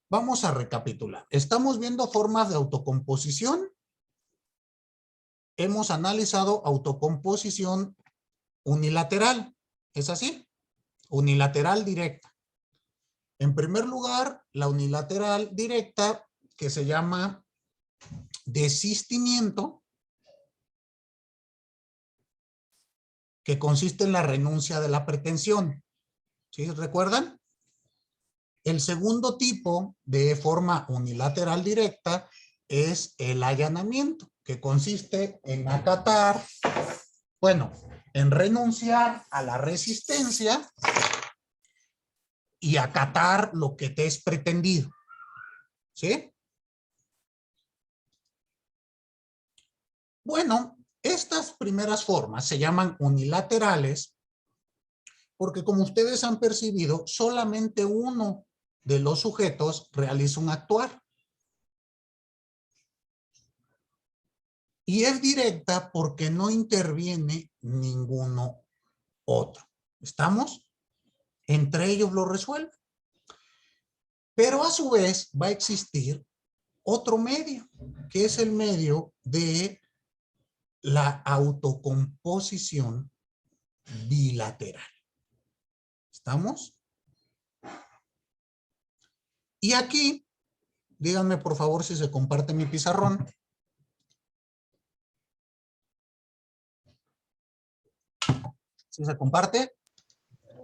Vamos a recapitular. Estamos viendo formas de autocomposición. Hemos analizado autocomposición unilateral. ¿Es así? Unilateral directa. En primer lugar, la unilateral directa, que se llama desistimiento, que consiste en la renuncia de la pretensión. ¿Sí? ¿Recuerdan? El segundo tipo de forma unilateral directa es el allanamiento, que consiste en acatar, bueno, en renunciar a la resistencia y acatar lo que te es pretendido. ¿Sí? Bueno, estas primeras formas se llaman unilaterales porque, como ustedes han percibido, solamente uno de los sujetos realiza un actuar. Y es directa porque no interviene ninguno otro. ¿Estamos? Entre ellos lo resuelven. Pero a su vez va a existir otro medio, que es el medio de la autocomposición bilateral. ¿Estamos? Y aquí, díganme por favor si se comparte mi pizarrón. ¿Sí se comparte?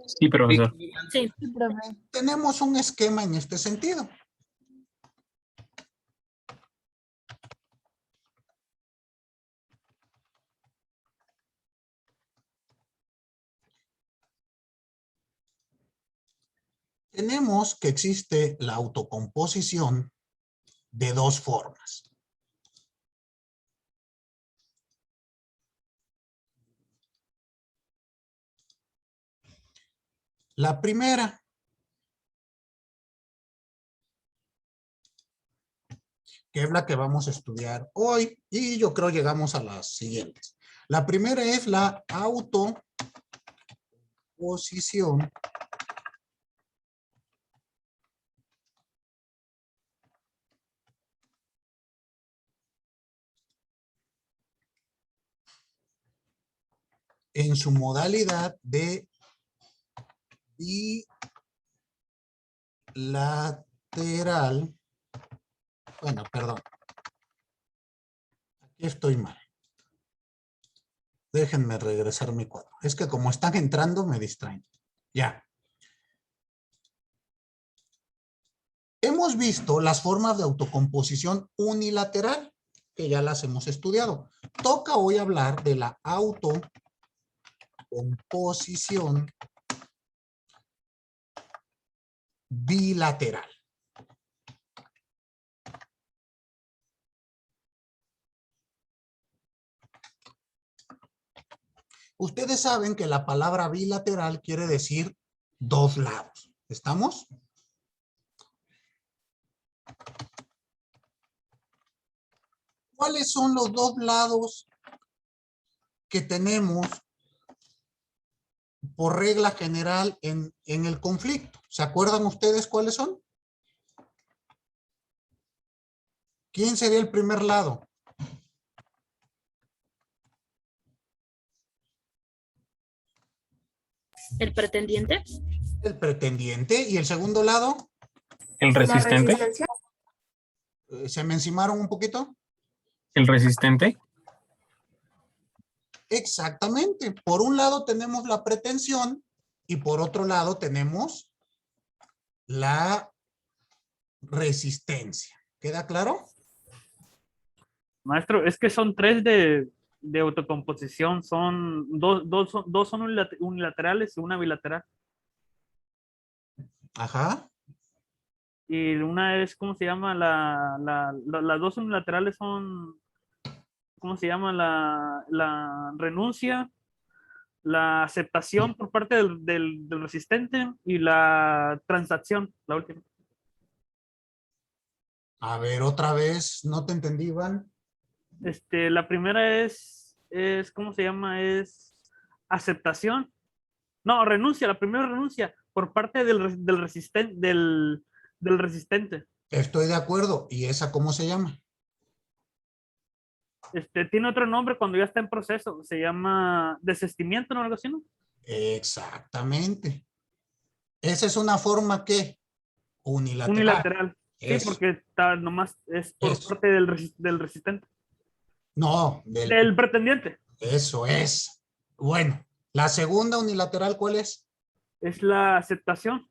Sí, profesor. Sí. Tenemos un esquema en este sentido. Tenemos que existe la autocomposición de dos formas. La primera, que es la que vamos a estudiar hoy, y yo creo llegamos a las siguientes. La primera es la autocomposición en su modalidad de bilateral. Bueno, perdón. Aquí estoy mal. Déjenme regresar mi cuadro. Es que como están entrando me distraen. Ya. Hemos visto las formas de autocomposición unilateral, que ya las hemos estudiado. Toca hoy hablar de la autocomposición bilateral. Ustedes saben que la palabra bilateral quiere decir dos lados. ¿Estamos? ¿Cuáles son los dos lados que tenemos por regla general en el conflicto? ¿Se acuerdan ustedes cuáles son? ¿Quién sería el primer lado? ¿El pretendiente? El pretendiente. ¿Y el segundo lado? ¿El resistente? ¿Se me encimaron un poquito? ¿El resistente? Exactamente. Por un lado tenemos la pretensión y por otro lado tenemos la resistencia. ¿Queda claro? Maestro, es que son tres de autocomposición, son dos son unilaterales y una bilateral. Ajá. Y una es, ¿cómo se llama? Las dos unilaterales son, ¿cómo se llama? La renuncia, la aceptación por parte del resistente y la transacción, la última. A ver, otra vez, no te entendí, Iván. La primera es, ¿cómo se llama? Es aceptación. No, renuncia, la primera renuncia por parte del resistente. Estoy de acuerdo. ¿Y esa cómo se llama? Tiene otro nombre cuando ya está en proceso. Se llama desistimiento, ¿no? Algo así, ¿no? Exactamente. Esa es una forma que unilateral. Unilateral. Sí, Eso, porque está, nomás es por eso. parte del resistente. No, Del pretendiente. eso es. Bueno, la segunda unilateral, ¿cuál es? Es la aceptación.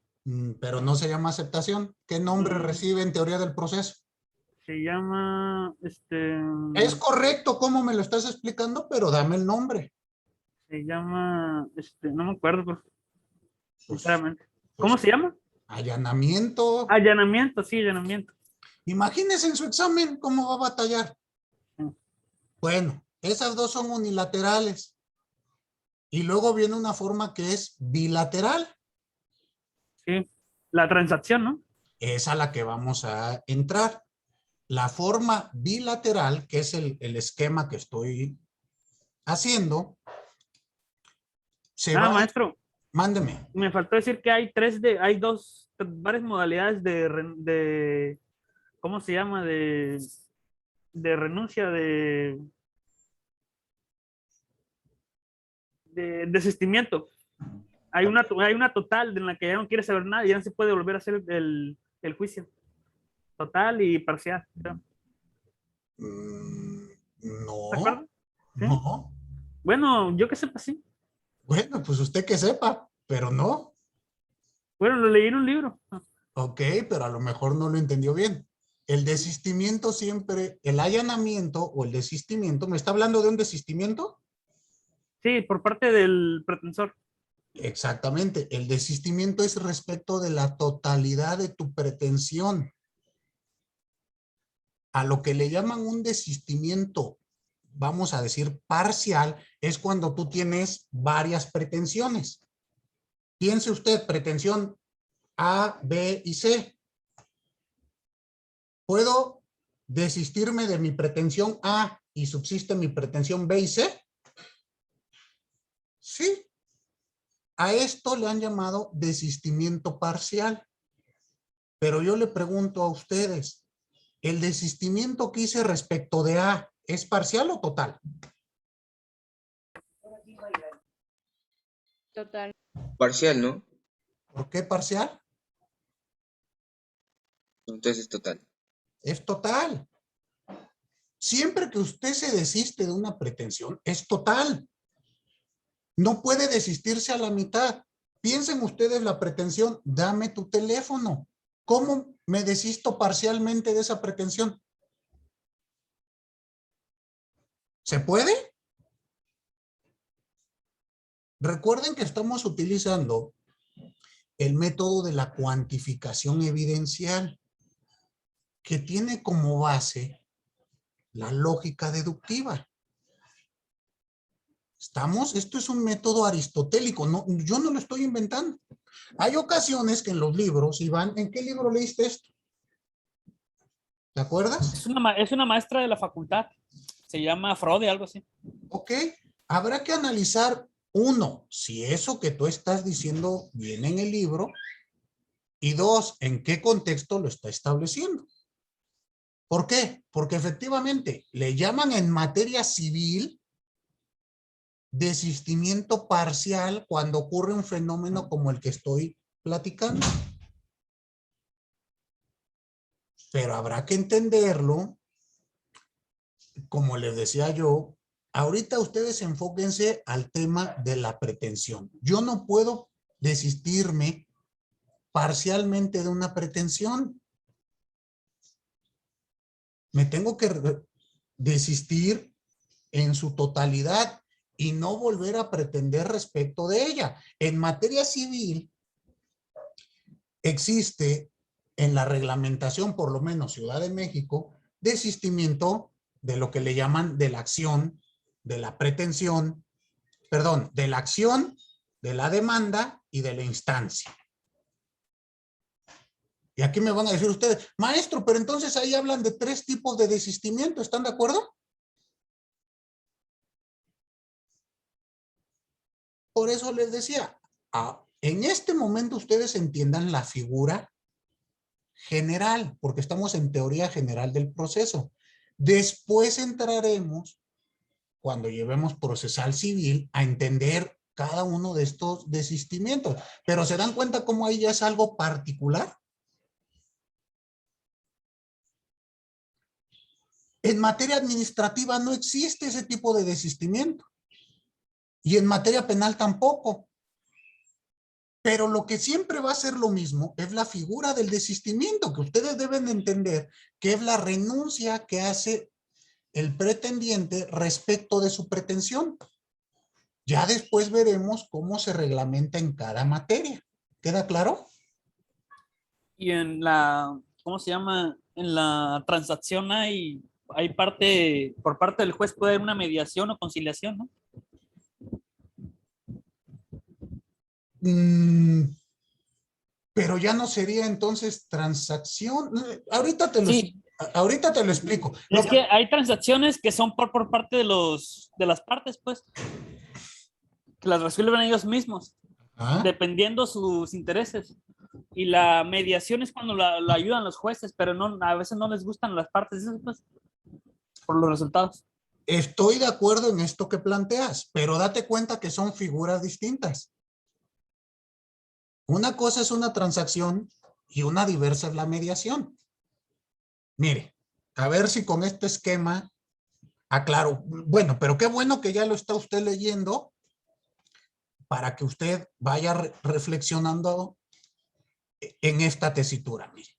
Pero no se llama aceptación. ¿Qué nombre Mm, recibe en teoría del proceso? Se llama, Es correcto cómo me lo estás explicando, pero dame el nombre. se llama, no me acuerdo, pero, Pues, sinceramente. ¿Cómo pues se llama? allanamiento. Allanamiento, sí, allanamiento. Imagínese en su examen cómo va a batallar. Sí. Bueno, esas dos son unilaterales. Y luego viene una forma que es bilateral. Sí. La transacción, ¿no? Es a la que vamos a entrar. La forma bilateral, que es el esquema que estoy haciendo, se va, Maestro, mándeme. me faltó decir que hay hay varias modalidades de ¿cómo se llama? De renuncia, de desistimiento. Hay una total en la que ya no quiere saber nada y ya no se puede volver a hacer el juicio. Total y parcial. Mm, ¿De no, acuerdo? ¿Sí? no. Bueno, yo que sepa, sí. Bueno, pues usted que sepa, pero no. Bueno, lo leí en un libro. Ok, pero a lo mejor no lo entendió bien. El desistimiento siempre, el allanamiento o el desistimiento, ¿me está hablando de un desistimiento? Sí, por parte del pretensor. Exactamente. El desistimiento es respecto de la totalidad de tu pretensión. A lo que le llaman un desistimiento, vamos a decir parcial, es cuando tú tienes varias pretensiones. Piense usted, pretensión A, B y C. ¿Puedo desistirme de mi pretensión A y subsiste mi pretensión B y C? Sí. A esto le han llamado desistimiento parcial. Pero yo le pregunto a ustedes, ¿el desistimiento que hice respecto de A es parcial o total? Total. Parcial, ¿no? ¿Por qué parcial? Entonces es total. Es total. Siempre que usted se desiste de una pretensión, es total. No puede desistirse a la mitad. Piensen ustedes la pretensión, dame tu teléfono. ¿Cómo me desisto parcialmente de esa pretensión? ¿Se puede? Recuerden que estamos utilizando el método de la cuantificación evidencial, que tiene como base la lógica deductiva. ¿Estamos? Esto es un método aristotélico, no, yo no lo estoy inventando. Hay ocasiones que en los libros, Iván, ¿en qué libro leíste esto? ¿Te acuerdas? Es una maestra de la facultad. Se llama Frode, algo así. Ok, habrá que analizar, uno, si eso que tú estás diciendo viene en el libro, y dos, en qué contexto lo está estableciendo. ¿Por qué? Porque efectivamente le llaman en materia civil desistimiento parcial cuando ocurre un fenómeno como el que estoy platicando. Pero habrá que entenderlo, como les decía yo, ahorita ustedes enfóquense al tema de la pretensión. Yo no puedo desistirme parcialmente de una pretensión. Me tengo que desistir en su totalidad y no volver a pretender respecto de ella. En materia civil existe en la reglamentación, por lo menos Ciudad de México, desistimiento de lo que le llaman de la acción, de la pretensión, perdón, de la acción, de la demanda y de la instancia. Y aquí me van a decir ustedes, maestro, pero entonces ahí hablan de 3 tipos de desistimiento, ¿están de acuerdo? Por eso les decía, en este momento ustedes entiendan la figura general, porque estamos en teoría general del proceso. Después entraremos, cuando llevemos procesal civil, a entender cada uno de estos desistimientos. Pero ¿se dan cuenta cómo ahí ya es algo particular? En materia administrativa no existe ese tipo de desistimiento. Y en materia penal tampoco. Pero lo que siempre va a ser lo mismo es la figura del desistimiento, que ustedes deben entender que es la renuncia que hace el pretendiente respecto de su pretensión. Ya después veremos cómo se reglamenta en cada materia. ¿Queda claro? Y en la, ¿cómo se llama? En la transacción hay parte, por parte del juez puede haber una mediación o conciliación, ¿no? Pero ya no sería entonces transacción. Ahorita Sí, te lo explico. es que hay transacciones que son por parte de las partes, pues, que las resuelven ellos mismos, ¿Ah? dependiendo sus intereses. Y la mediación es cuando la ayudan los jueces, pero no, a veces no les gustan las partes, eso, pues, por los resultados. Estoy de acuerdo en esto que planteas, pero date cuenta que son figuras distintas. Una cosa es una transacción y una diversa es la mediación. Mire, a ver si con este esquema aclaro. Bueno, pero qué bueno que ya lo está usted leyendo para que usted vaya reflexionando en esta tesitura. Mire,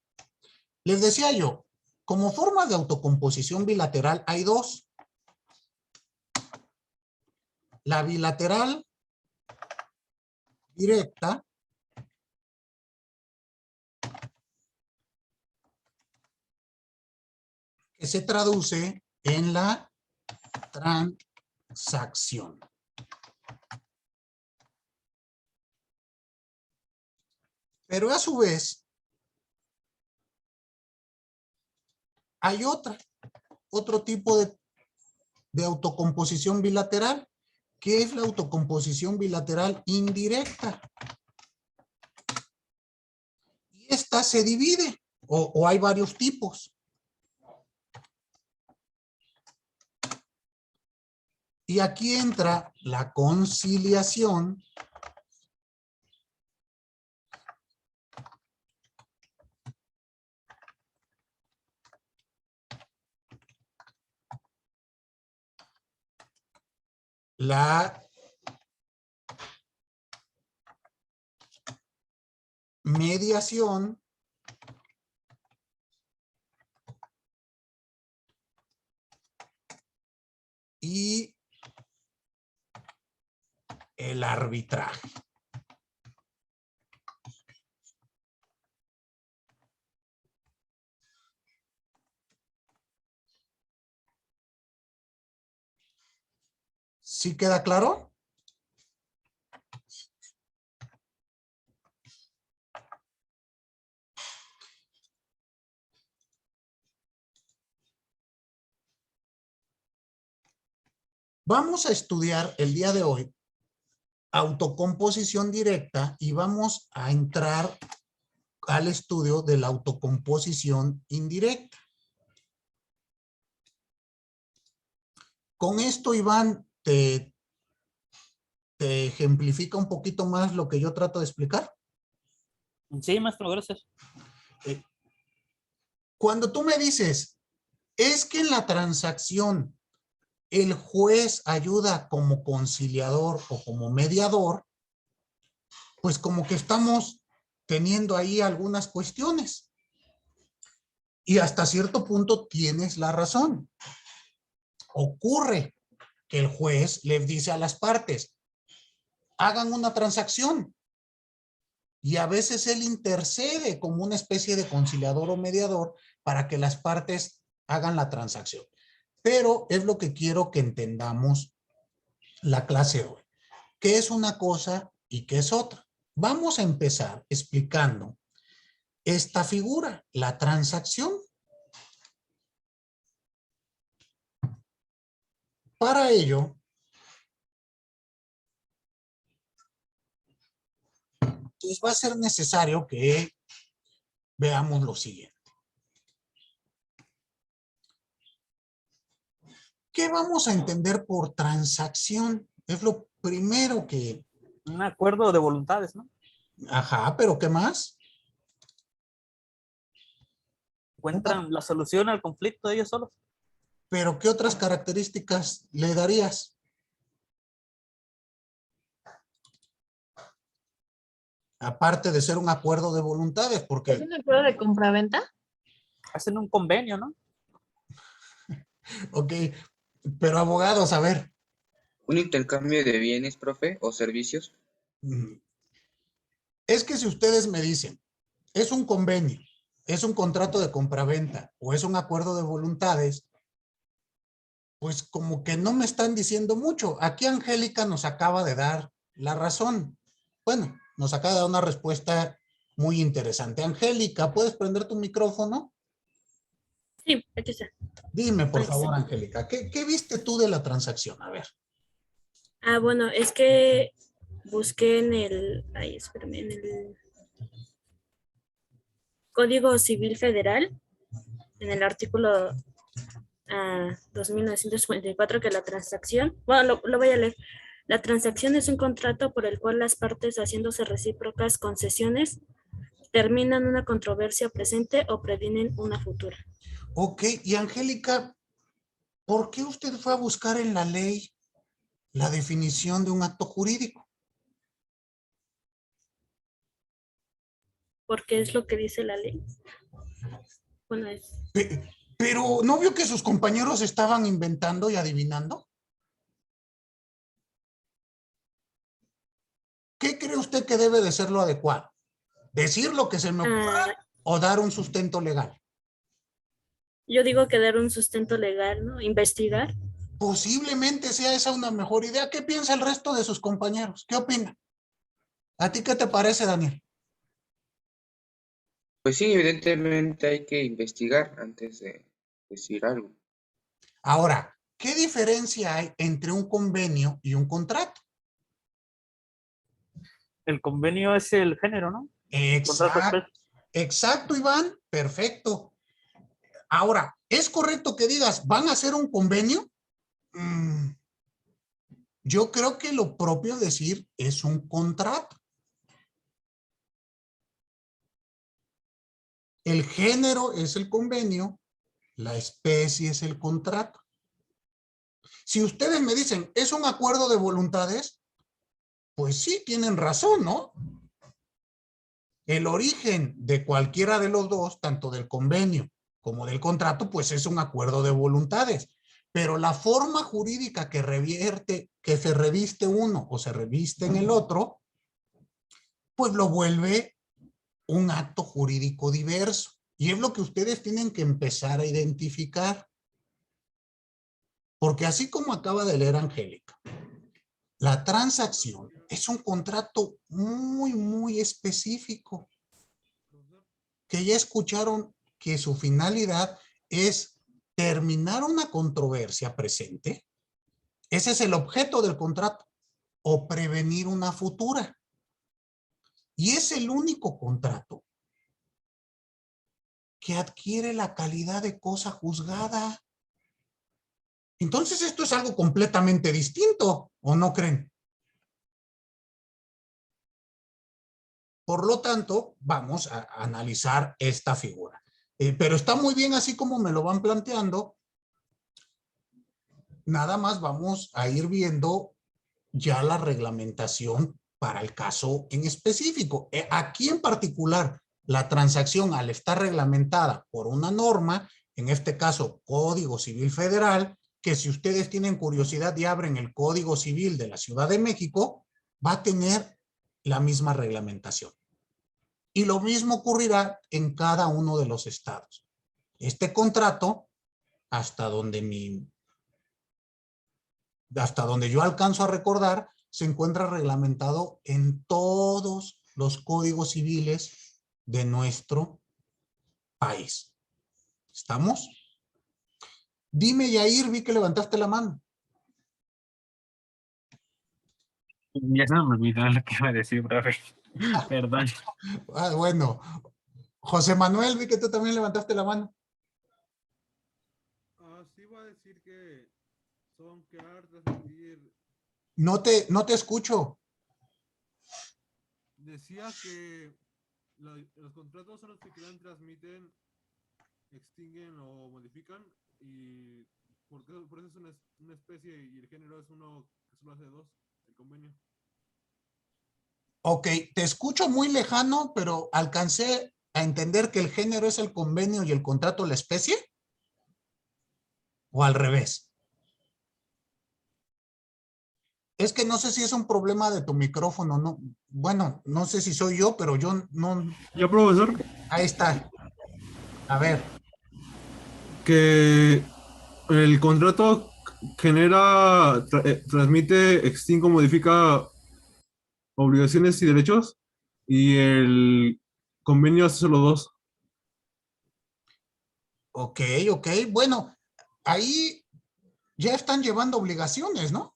les decía yo, como forma de autocomposición bilateral hay dos. La bilateral directa, que se traduce en la transacción. Pero a su vez, hay otro tipo de autocomposición bilateral, que es la autocomposición bilateral indirecta. Y esta se divide, o hay varios tipos. Y aquí entra la conciliación la mediación y el arbitraje. ¿Sí queda claro? Vamos a estudiar el día de hoy autocomposición directa y vamos a entrar al estudio de la autocomposición indirecta. Con esto, Iván, ¿te ejemplifica un poquito más lo que yo trato de explicar? Sí, maestro, gracias. Cuando tú me dices, es que en la transacción el juez ayuda como conciliador o como mediador, pues como que estamos teniendo ahí algunas cuestiones. Y hasta cierto punto tienes la razón. Ocurre que el juez les dice a las partes, hagan una transacción. Y a veces él intercede como una especie de conciliador o mediador para que las partes hagan la transacción. Pero es lo que quiero que entendamos la clase de hoy. ¿Qué es una cosa y qué es otra? Vamos a empezar explicando esta figura, la transacción. Para ello, pues va a ser necesario que veamos lo siguiente. ¿Qué vamos a entender por transacción? Es lo primero que... Un acuerdo de voluntades, ¿no? Ajá, pero ¿qué más? Encuentran la solución al conflicto ellos solos. ¿Pero qué otras características le darías? Aparte de ser un acuerdo de voluntades, ¿Es porque, un acuerdo de compraventa? Hacen un convenio, ¿no? ok, pero abogados, a ver, ¿Un intercambio de bienes, profe, o servicios? es que si ustedes me dicen, es un convenio, es un contrato de compraventa o es un acuerdo de voluntades, pues como que no me están diciendo mucho. Aquí Angélica nos acaba de dar la razón. Bueno, nos acaba de dar una respuesta muy interesante. Angélica, ¿puedes prender tu micrófono? Sí, aquí está. Dime, por Aquí está. favor, Angélica, ¿qué viste tú de la transacción? A ver. Ah, bueno, es que busqué en el, ay, espérame, en el Código Civil Federal, en el artículo 2954, que la transacción, bueno, lo voy a leer. La transacción es un contrato por el cual las partes, haciéndose recíprocas concesiones, terminan una controversia presente o previenen una futura. Ok, y Angélica, ¿por qué usted fue a buscar en la ley la definición de un acto jurídico? Porque es lo que dice la ley. Bueno, Pero ¿no vio que sus compañeros estaban inventando y adivinando? ¿Qué cree usted que debe de ser lo adecuado? ¿Decir lo que se me ocurra o dar un sustento legal? yo digo que dar un sustento legal, ¿no? Investigar. Posiblemente sea esa una mejor idea. ¿Qué piensa el resto de sus compañeros? ¿Qué opina? ¿A ti qué te parece, Daniel? Pues sí, evidentemente hay que investigar antes de decir algo. Ahora, ¿qué diferencia hay entre un convenio y un contrato? El convenio es el género, ¿no? Contrato Exacto, expreso. exacto, Iván. Perfecto. Ahora, ¿es correcto que digas, van a hacer un convenio? Yo creo que lo propio decir es un contrato. El género es el convenio, la especie es el contrato. Si ustedes me dicen, ¿es un acuerdo de voluntades? Pues sí, tienen razón, ¿no? El origen de cualquiera de los dos, tanto del convenio como del contrato, pues es un acuerdo de voluntades. Pero la forma jurídica que revierte, que se reviste uno o se reviste en el otro, pues lo vuelve un acto jurídico diverso. Y es lo que ustedes tienen que empezar a identificar. Porque así como acaba de leer Angélica, la transacción es un contrato muy, muy específico, que ya escucharon que su finalidad es terminar una controversia presente. Ese es el objeto del contrato, o prevenir una futura. Y es el único contrato que adquiere la calidad de cosa juzgada. Entonces esto es algo completamente distinto, ¿o no creen? Por lo tanto, vamos a analizar esta figura. Pero está muy bien así como me lo van planteando. Nada más vamos a ir viendo ya la reglamentación para el caso en específico. Aquí en particular, la transacción al estar reglamentada por una norma, en este caso Código Civil Federal, que si ustedes tienen curiosidad y abren el Código Civil de la Ciudad de México, va a tener la misma reglamentación. Y lo mismo ocurrirá en cada uno de los estados. Este contrato, hasta donde yo alcanzo a recordar, se encuentra reglamentado en todos los códigos civiles de nuestro país. ¿Estamos? Dime, Yair, vi que levantaste la mano. Ya se me olvidó lo que iba a decir, profe. Perdón. Bueno, José Manuel, vi que tú también levantaste la mano. Sí, iba a decir que son crear, transmitir. No te escucho. Decía que los contratos son los que crean, transmiten, extinguen o modifican, y por eso es una especie y el género es uno que solo hace dos, el convenio. Ok, te escucho muy lejano, pero alcancé a entender que el género es el convenio y el contrato la especie. ¿O al revés? Es que no sé si es un problema de tu micrófono, no. Bueno, no sé si soy yo, pero yo no. Ya, profesor, Ahí está. A ver, que el contrato genera, transmite, extingue, modifica obligaciones y derechos, y el convenio hace solo dos. ok. Bueno, ahí ya están llevando obligaciones, ¿no?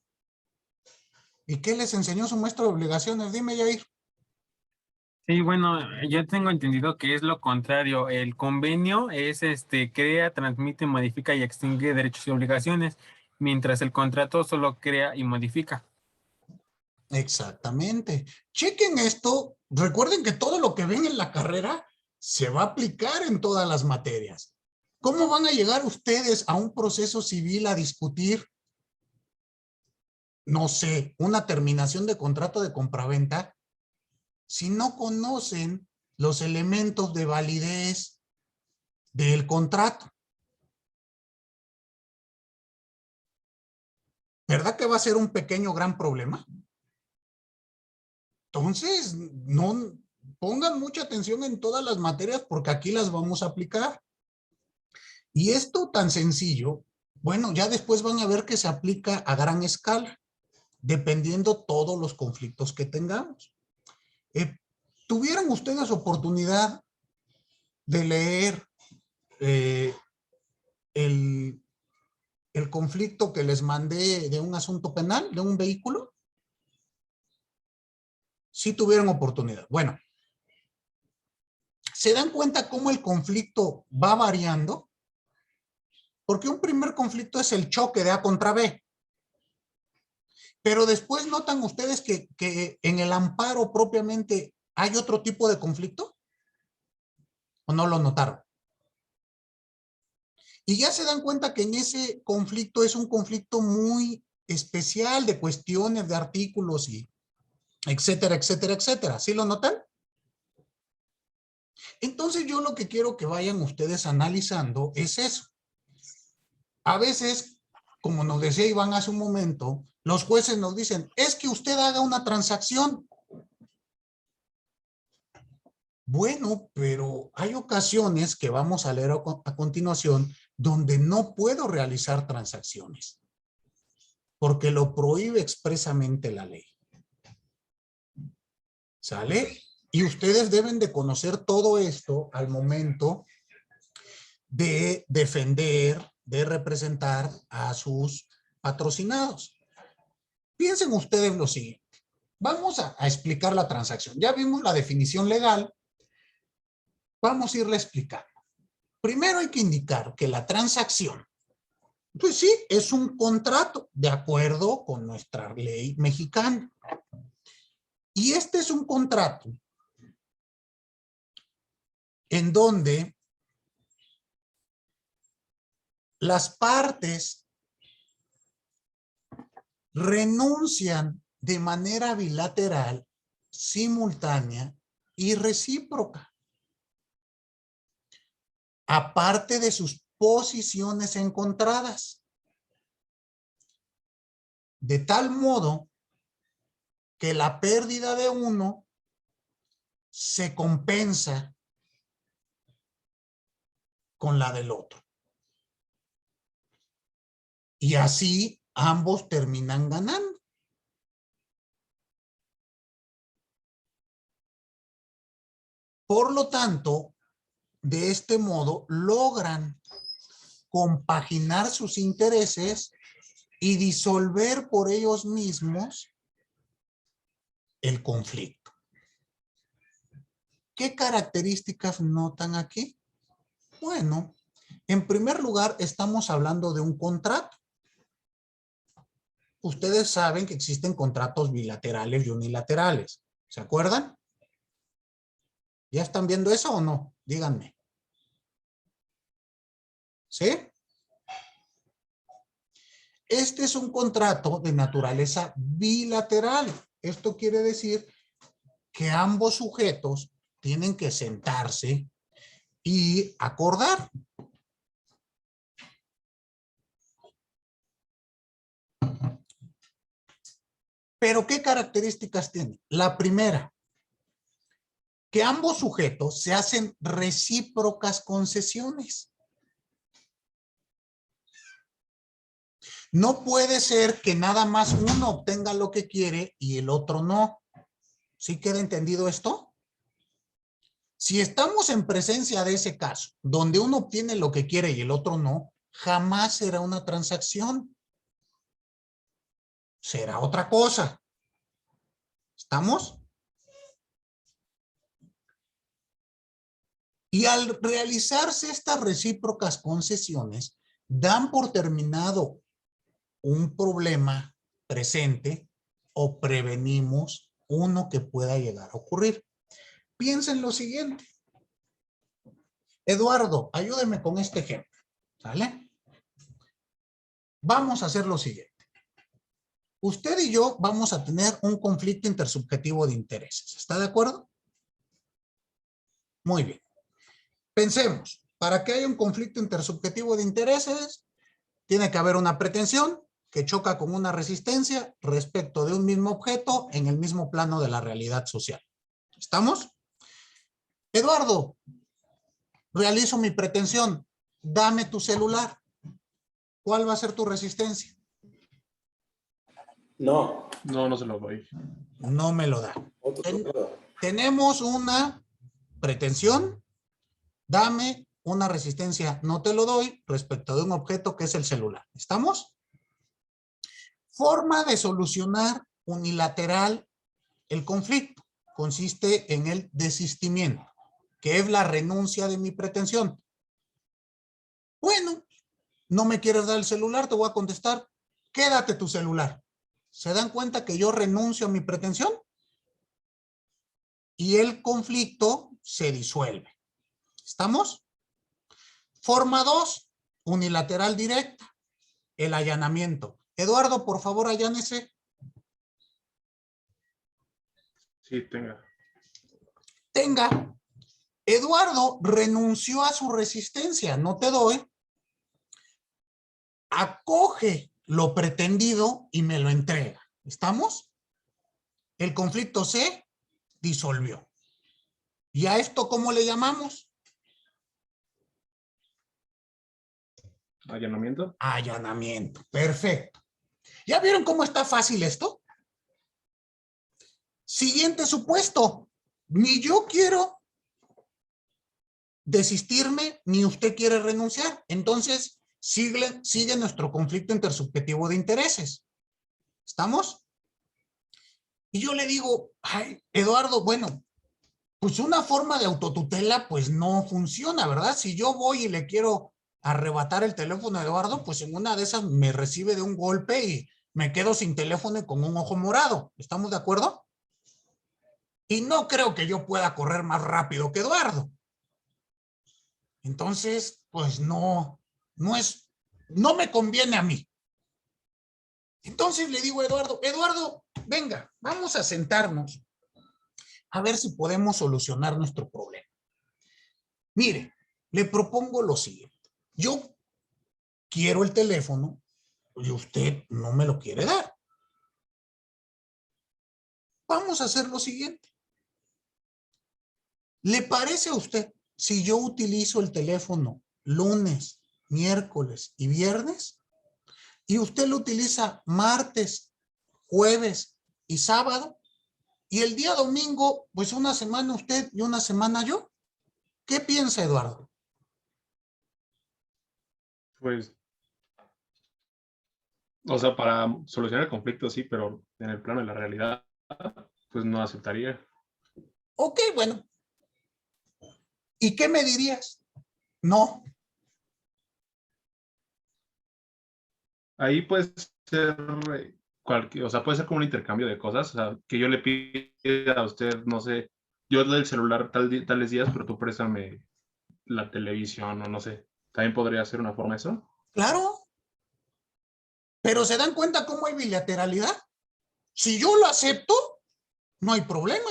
¿Y qué les enseñó su maestro de obligaciones? Dime, Yair. Sí, bueno, yo tengo entendido que es lo contrario. El convenio es crea, transmite, modifica y extingue derechos y obligaciones, mientras el contrato solo crea y modifica. Exactamente. Chequen esto. Recuerden que todo lo que ven en la carrera se va a aplicar en todas las materias. ¿Cómo van a llegar ustedes a un proceso civil a discutir, no sé, una terminación de contrato de compraventa si no conocen los elementos de validez del contrato? ¿Verdad que va a ser un pequeño gran problema? Entonces, no pongan mucha atención en todas las materias porque aquí las vamos a aplicar. Y esto tan sencillo, bueno, ya después van a ver que se aplica a gran escala, dependiendo todos los conflictos que tengamos. ¿Tuvieron ustedes oportunidad de leer el conflicto que les mandé de un asunto penal, de un vehículo? Sí tuvieron oportunidad. Bueno, ¿se dan cuenta cómo el conflicto va variando? Porque un primer conflicto es el choque de A contra B. Pero después notan ustedes que en el amparo propiamente hay otro tipo de conflicto. ¿O no lo notaron? Y ya se dan cuenta que en ese conflicto es un conflicto muy especial de cuestiones, de artículos y etcétera, etcétera, etcétera. ¿Sí lo notan? Entonces yo lo que quiero que vayan ustedes analizando es eso. A veces, como nos decía Iván hace un momento, los jueces nos dicen, es que usted haga una transacción. Bueno, pero hay ocasiones que vamos a leer a continuación donde no puedo realizar transacciones porque lo prohíbe expresamente la ley. ¿Sale? Y ustedes deben de conocer todo esto al momento de defender, de representar a sus patrocinados. Piensen ustedes lo siguiente. Vamos a explicar la transacción. Ya vimos la definición legal. Vamos a irla explicando. Primero hay que indicar que la transacción, pues sí, es un contrato de acuerdo con nuestra ley mexicana. Y este es un contrato en donde las partes renuncian de manera bilateral, simultánea y recíproca, aparte de sus posiciones encontradas, de tal modo que la pérdida de uno se compensa con la del otro. Y así ambos terminan ganando. Por lo tanto, de este modo logran compaginar sus intereses y disolver por ellos mismos el conflicto. ¿Qué características notan aquí? Bueno, en primer lugar, estamos hablando de un contrato. Ustedes saben que existen contratos bilaterales y unilaterales. ¿Se acuerdan? ¿Ya están viendo eso o no? Díganme. ¿Sí? Este es un contrato de naturaleza bilateral. Esto quiere decir que ambos sujetos tienen que sentarse y acordar. Pero ¿qué características tiene? La primera, que ambos sujetos se hacen recíprocas concesiones. No puede ser que nada más uno obtenga lo que quiere y el otro no. ¿Sí queda entendido esto? Si estamos en presencia de ese caso, donde uno obtiene lo que quiere y el otro no, jamás será una transacción. Será otra cosa. ¿Estamos? Y al realizarse estas recíprocas concesiones, dan por terminado un problema presente o prevenimos uno que pueda llegar a ocurrir. Piensen lo siguiente. Eduardo, ayúdeme con este ejemplo. ¿Sale? Vamos a hacer lo siguiente. Usted y yo vamos a tener un conflicto intersubjetivo de intereses. ¿Está de acuerdo? Muy bien. Pensemos, para que haya un conflicto intersubjetivo de intereses, tiene que haber una pretensión que choca con una resistencia respecto de un mismo objeto en el mismo plano de la realidad social. ¿Estamos? Eduardo, realizo mi pretensión. Dame tu celular. ¿Cuál va a ser tu resistencia? No. No se lo doy. No me lo da. Tenemos una pretensión. Dame una resistencia, no te lo doy, respecto de un objeto que es el celular. ¿Estamos? Forma de solucionar unilateral el conflicto. Consiste en el desistimiento, que es la renuncia de mi pretensión. Bueno, no me quieres dar el celular, te voy a contestar, quédate tu celular. ¿Se dan cuenta que yo renuncio a mi pretensión? Y el conflicto se disuelve. ¿Estamos? Forma 2, unilateral directa, el allanamiento. Eduardo, por favor, allánese. Sí, tenga. Tenga. Eduardo renunció a su resistencia, no te doy. Acoge lo pretendido y me lo entrega. ¿Estamos? El conflicto se disolvió. ¿Y a esto cómo le llamamos? ¿Allanamiento? Allanamiento. Perfecto. ¿Ya vieron cómo está fácil esto? Siguiente supuesto. Ni yo quiero desistirme, ni usted quiere renunciar. Entonces, sigue nuestro conflicto intersubjetivo de intereses. ¿Estamos? Y yo le digo, ay, Eduardo, bueno, pues una forma de autotutela pues no funciona, ¿verdad? Si yo voy y le quiero arrebatar el teléfono a Eduardo, pues en una de esas me recibe de un golpe y me quedo sin teléfono y con un ojo morado. ¿Estamos de acuerdo? Y no creo que yo pueda correr más rápido que Eduardo. Entonces, pues no me conviene a mí. Entonces le digo a Eduardo, Eduardo, venga, vamos a sentarnos a ver si podemos solucionar nuestro problema. Mire, le propongo lo siguiente. Yo quiero el teléfono y usted no me lo quiere dar. Vamos a hacer lo siguiente. ¿Le parece a usted si yo utilizo el teléfono lunes, miércoles y viernes y usted lo utiliza martes, jueves y sábado y el día domingo, pues una semana usted y una semana yo? ¿Qué piensa, Eduardo? Pues, o sea, para solucionar el conflicto sí, pero en el plano de la realidad, pues no aceptaría. Ok, bueno, ¿Y qué me dirías? No. Ahí puede ser cualquier, o sea, puede ser como un intercambio de cosas, o sea, que yo le pida a usted, no sé, yo doy el celular tales días, pero tú préstame la televisión o no sé. También podría ser una forma de eso. Claro. Pero ¿se dan cuenta cómo hay bilateralidad? Si yo lo acepto, no hay problema.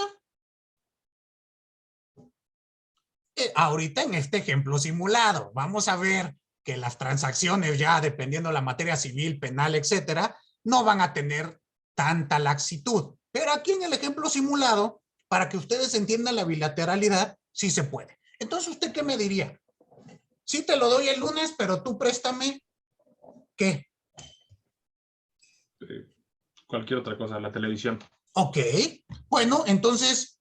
Ahorita en este ejemplo simulado, vamos a ver que las transacciones ya dependiendo de la materia civil, penal, etcétera, no van a tener tanta laxitud. Pero aquí en el ejemplo simulado, para que ustedes entiendan la bilateralidad, sí se puede. Entonces, ¿usted qué me diría? Sí te lo doy el lunes, pero tú préstame, ¿qué? Cualquier otra cosa, la televisión. Ok, bueno, entonces,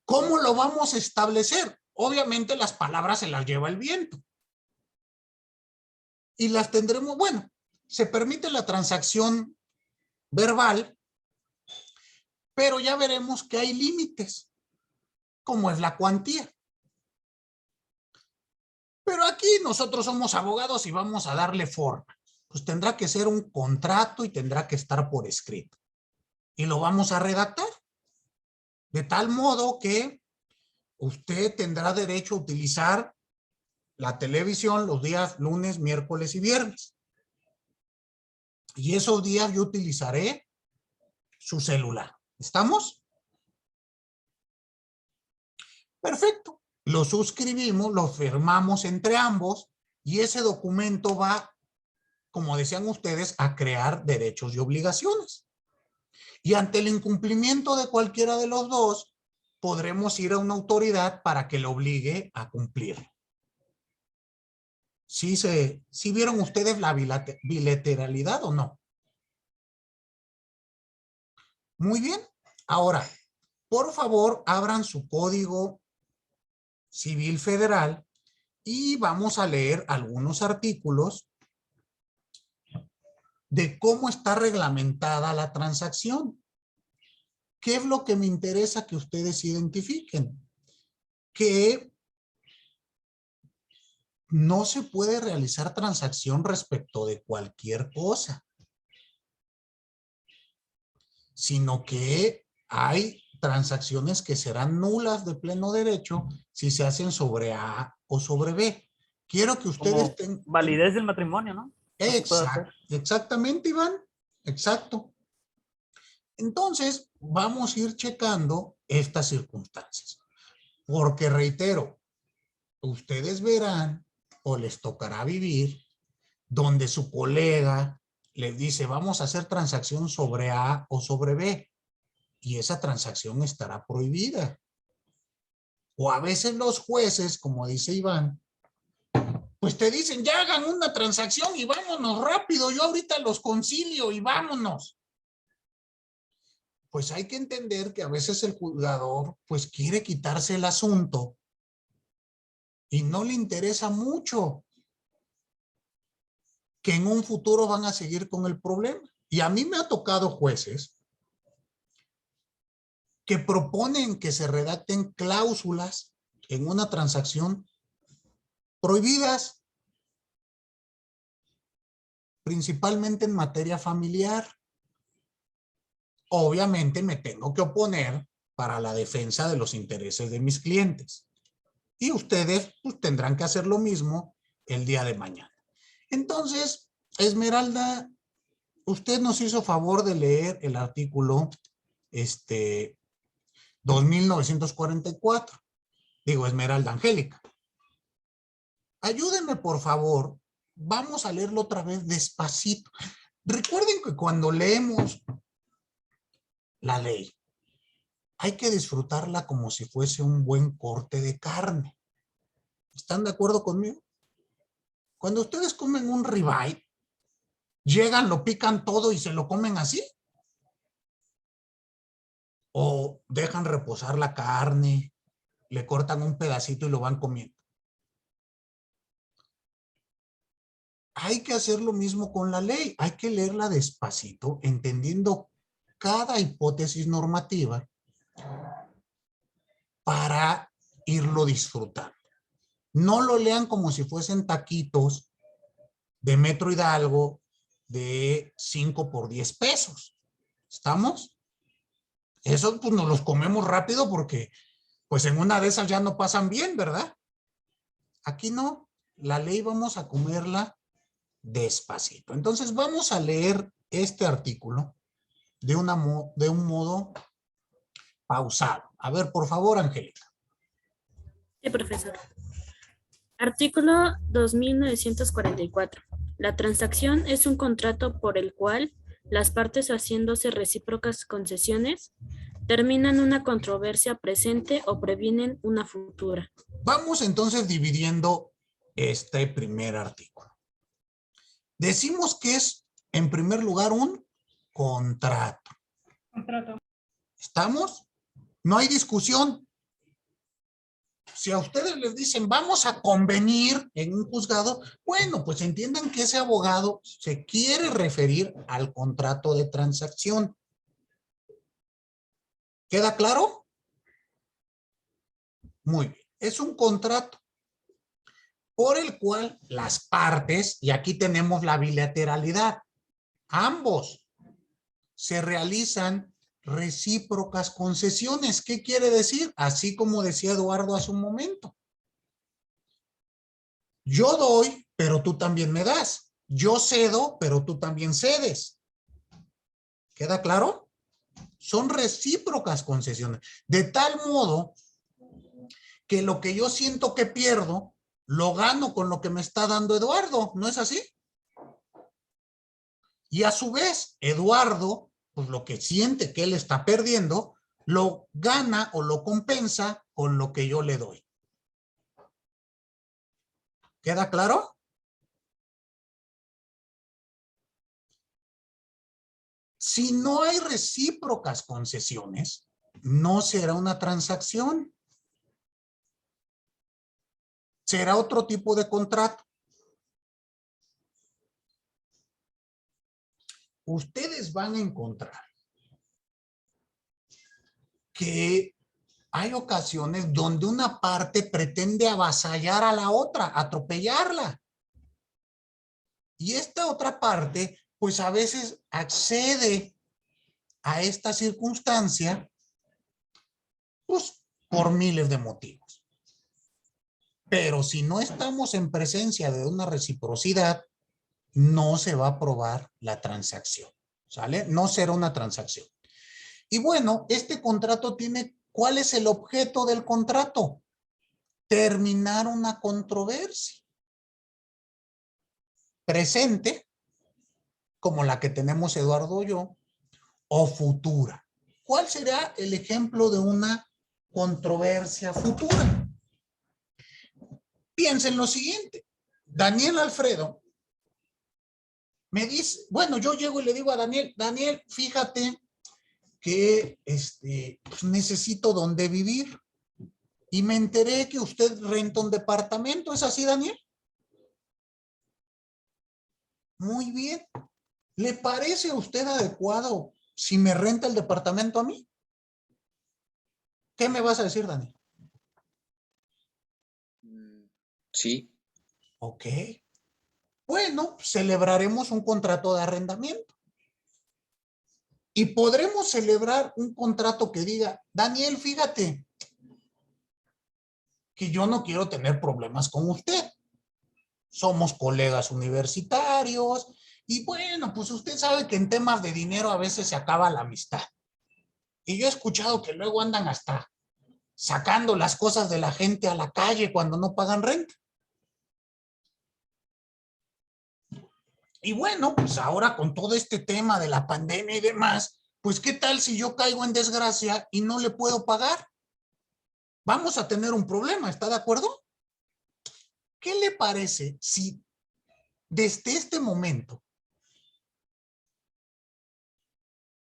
¿cómo lo vamos a establecer? Obviamente las palabras se las lleva el viento. Y las tendremos, bueno, se permite la transacción verbal, pero ya veremos que hay límites, como es la cuantía. Pero aquí nosotros somos abogados y vamos a darle forma. Pues tendrá que ser un contrato y tendrá que estar por escrito. Y lo vamos a redactar. De tal modo que usted tendrá derecho a utilizar la televisión los días lunes, miércoles y viernes. Y esos días yo utilizaré su celular. ¿Estamos? Perfecto. Lo suscribimos, lo firmamos entre ambos y ese documento va, como decían ustedes, a crear derechos y obligaciones. Y ante el incumplimiento de cualquiera de los dos, podremos ir a una autoridad para que lo obligue a cumplir. ¿Sí vieron ustedes la bilateralidad o no? Muy bien. Ahora, por favor, abran su Código Civil Federal y vamos a leer algunos artículos de cómo está reglamentada la transacción. ¿Qué es lo que me interesa que ustedes identifiquen? Que no se puede realizar transacción respecto de cualquier cosa, sino que hay transacciones que serán nulas de pleno derecho si se hacen sobre A o sobre B. Quiero que ustedes Como validez del matrimonio, ¿no? No se puede hacer. Exactamente, Iván. Exacto. Entonces, vamos a ir checando estas circunstancias. Porque reitero, ustedes verán o les tocará vivir donde su colega les dice, vamos a hacer transacción sobre A o sobre B. Y esa transacción estará prohibida. O a veces los jueces, como dice Iván, pues te dicen, ya hagan una transacción y vámonos rápido, yo ahorita los concilio y vámonos. Pues hay que entender que a veces el juzgador pues quiere quitarse el asunto y no le interesa mucho que en un futuro van a seguir con el problema. Y a mí me ha tocado jueces que proponen que se redacten cláusulas en una transacción prohibidas, principalmente en materia familiar. Obviamente me tengo que oponer para la defensa de los intereses de mis clientes. Y ustedes pues, tendrán que hacer lo mismo el día de mañana. Entonces, Esmeralda, usted nos hizo favor de leer el artículo 2944. Digo, Esmeralda Angélica. Ayúdenme, por favor. Vamos a leerlo otra vez despacito. Recuerden que cuando leemos la ley, hay que disfrutarla como si fuese un buen corte de carne. ¿Están de acuerdo conmigo? Cuando ustedes comen un ribeye, llegan, lo pican todo y se lo comen así. O dejan reposar la carne, le cortan un pedacito y lo van comiendo. Hay que hacer lo mismo con la ley. Hay que leerla despacito, entendiendo cada hipótesis normativa para irlo disfrutando. No lo lean como si fuesen taquitos de Metro Hidalgo de 5 por 10 pesos. ¿Estamos? Eso pues nos los comemos rápido porque pues en una de esas ya no pasan bien, ¿verdad? Aquí no, la ley vamos a comerla despacito. Entonces vamos a leer este artículo de un modo pausado. A ver, por favor, Angélica. Sí, profesor. Artículo 2944. La transacción es un contrato por el cual las partes, haciéndose recíprocas concesiones, terminan una controversia presente o previenen una futura. Vamos entonces dividiendo este primer artículo. Decimos que es, en primer lugar, un contrato. ¿Estamos? No hay discusión. Si a ustedes les dicen, vamos a convenir en un juzgado, bueno, pues entiendan que ese abogado se quiere referir al contrato de transacción. ¿Queda claro? Muy bien. Es un contrato por el cual las partes, y aquí tenemos la bilateralidad, ambos se realizan recíprocas concesiones. ¿Qué quiere decir? Así como decía Eduardo hace un momento. Yo doy, pero tú también me das. Yo cedo, pero tú también cedes. ¿Queda claro? Son recíprocas concesiones. De tal modo que lo que yo siento que pierdo, lo gano con lo que me está dando Eduardo. ¿No es así? Y a su vez, Eduardo, pues lo que siente que él está perdiendo, lo gana o lo compensa con lo que yo le doy. ¿Queda claro? Si no hay recíprocas concesiones, no será una transacción. Será otro tipo de contrato. Ustedes van a encontrar que hay ocasiones donde una parte pretende avasallar a la otra, atropellarla. Y esta otra parte, pues a veces accede a esta circunstancia, pues por miles de motivos. Pero si no estamos en presencia de una reciprocidad, no se va a aprobar la transacción, ¿sale? No será una transacción. Y bueno, este contrato tiene, ¿cuál es el objeto del contrato? Terminar una controversia presente, como la que tenemos Eduardo y yo, o futura. ¿Cuál será el ejemplo de una controversia futura? Piensen lo siguiente. Daniel Alfredo me dice, bueno, yo llego y le digo a Daniel, Daniel, fíjate que pues necesito dónde vivir. Y me enteré que usted renta un departamento. ¿Es así, Daniel? Muy bien. ¿Le parece a usted adecuado si me renta el departamento a mí? ¿Qué me vas a decir, Daniel? Sí. Ok. Bueno, celebraremos un contrato de arrendamiento. Y podremos celebrar un contrato que diga, Daniel, fíjate que yo no quiero tener problemas con usted. Somos colegas universitarios y bueno, pues usted sabe que en temas de dinero a veces se acaba la amistad. Y yo he escuchado que luego andan hasta sacando las cosas de la gente a la calle cuando no pagan renta. Y bueno, pues ahora con todo este tema de la pandemia y demás, pues ¿qué tal si yo caigo en desgracia y no le puedo pagar? Vamos a tener un problema, ¿está de acuerdo? ¿Qué le parece si desde este momento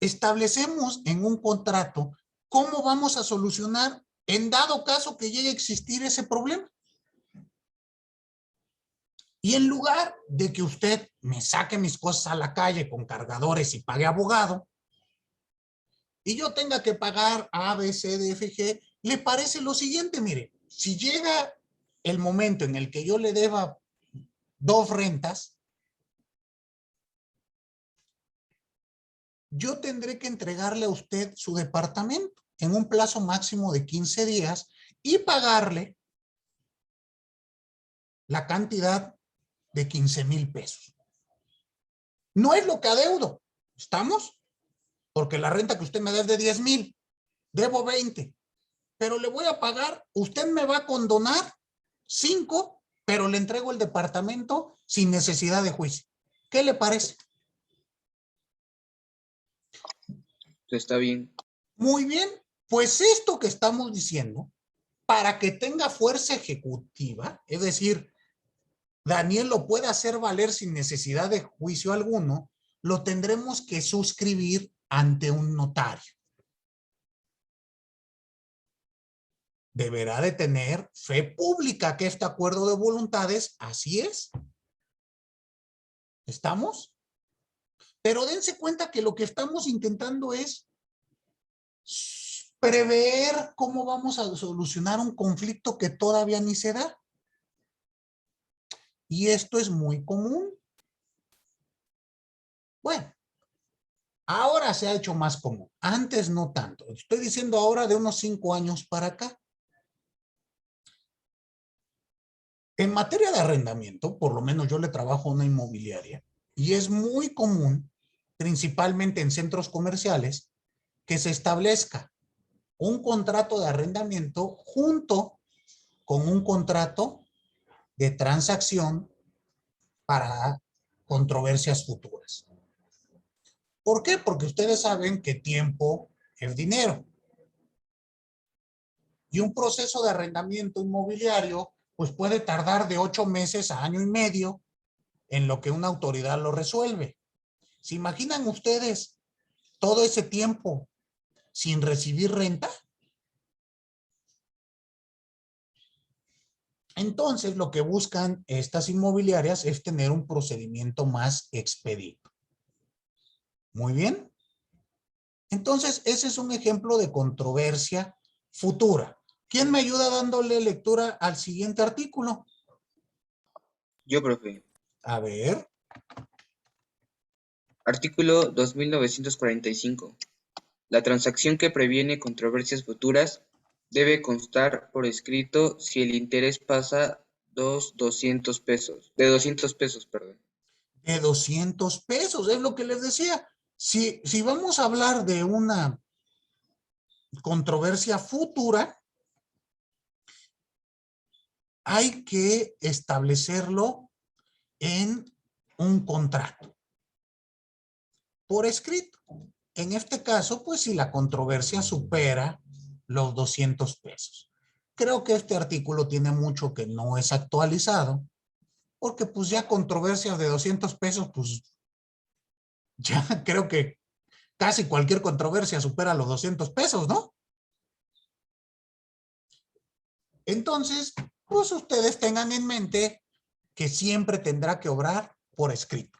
establecemos en un contrato cómo vamos a solucionar en dado caso que llegue a existir ese problema? Y en lugar de que usted me saque mis cosas a la calle con cargadores y pague abogado, y yo tenga que pagar A, B, C, D, F, G, ¿le parece lo siguiente? Mire, si llega el momento en el que yo le deba 2 rentas, yo tendré que entregarle a usted su departamento en un plazo máximo de 15 días y pagarle la cantidad de 15,000 pesos. No es lo que adeudo, ¿estamos? Porque la renta que usted me da es de 10,000, debo 20, pero le voy a pagar, usted me va a condonar 5, pero le entrego el departamento sin necesidad de juicio. ¿Qué le parece? Está bien. Muy bien, pues esto que estamos diciendo, para que tenga fuerza ejecutiva, es decir, Daniel lo puede hacer valer sin necesidad de juicio alguno, lo tendremos que suscribir ante un notario. Deberá de tener fe pública que este acuerdo de voluntades así es. ¿Estamos? Pero dense cuenta que lo que estamos intentando es prever cómo vamos a solucionar un conflicto que todavía ni se da. Y esto es muy común. Bueno, ahora se ha hecho más común. Antes no tanto. Estoy diciendo ahora de unos 5 años para acá. En materia de arrendamiento, por lo menos yo le trabajo a una inmobiliaria, y es muy común, principalmente en centros comerciales, que se establezca un contrato de arrendamiento junto con un contrato de transacción para controversias futuras. ¿Por qué? Porque ustedes saben que tiempo es dinero. Y un proceso de arrendamiento inmobiliario pues puede tardar de 8 meses a año y medio en lo que una autoridad lo resuelve. ¿Se imaginan ustedes todo ese tiempo sin recibir renta? Entonces, lo que buscan estas inmobiliarias es tener un procedimiento más expedito. Muy bien. Entonces, ese es un ejemplo de controversia futura. ¿Quién me ayuda dándole lectura al siguiente artículo? Yo, profe. A ver. Artículo 2945. La transacción que previene controversias futuras debe constar por escrito si el interés pasa de 200 pesos, perdón. De 200 pesos, es lo que les decía. Si vamos a hablar de una controversia futura, hay que establecerlo en un contrato por escrito. En este caso, pues si la controversia supera los 200 pesos. Creo que este artículo tiene mucho que no es actualizado, porque pues ya controversias de 200 pesos, pues ya creo que casi cualquier controversia supera los 200 pesos, ¿no? Entonces, pues ustedes tengan en mente que siempre tendrá que obrar por escrito.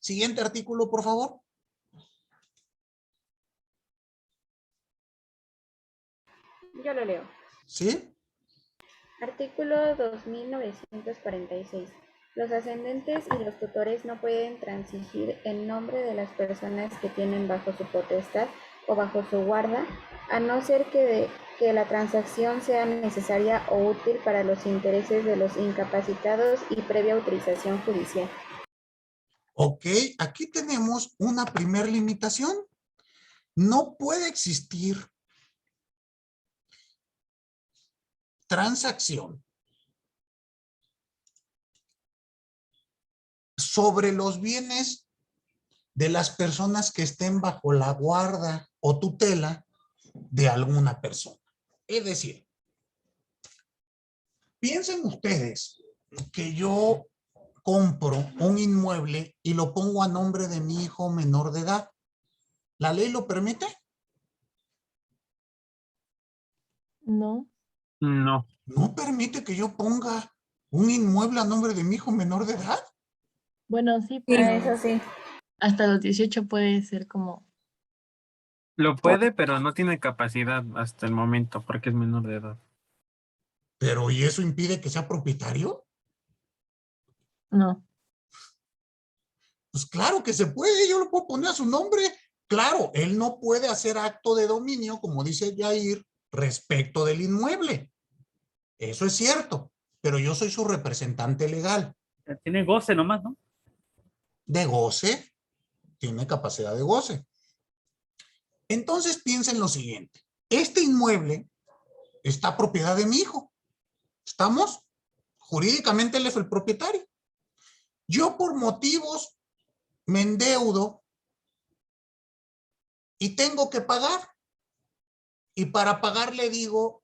Siguiente artículo, por favor. Yo lo leo. ¿Sí? Artículo 2946. Los ascendentes y los tutores no pueden transigir en nombre de las personas que tienen bajo su potestad o bajo su guarda, a no ser que la transacción sea necesaria o útil para los intereses de los incapacitados y previa autorización judicial. Ok, aquí tenemos una primera limitación. No puede existir transacción sobre los bienes de las personas que estén bajo la guarda o tutela de alguna persona. Es decir, piensen ustedes que yo compro un inmueble y lo pongo a nombre de mi hijo menor de edad. ¿La ley lo permite? No. No. ¿No permite que yo ponga un inmueble a nombre de mi hijo menor de edad? Bueno, sí, Sí, pero eso sí. hasta los 18 puede ser como... Lo puede, pero no tiene capacidad hasta el momento porque es menor de edad. Pero ¿y eso impide que sea propietario? No. Pues claro que se puede, yo lo puedo poner a su nombre. Claro, él no puede hacer acto de dominio, como dice Yair, respecto del inmueble. Eso es cierto, pero yo soy su representante legal. Tiene goce nomás, ¿no? De goce, tiene capacidad de goce. Entonces piensen lo siguiente. Este inmueble está propiedad de mi hijo. ¿Estamos? Jurídicamente él es el propietario. Yo por motivos me endeudo y tengo que pagar. Y para pagar le digo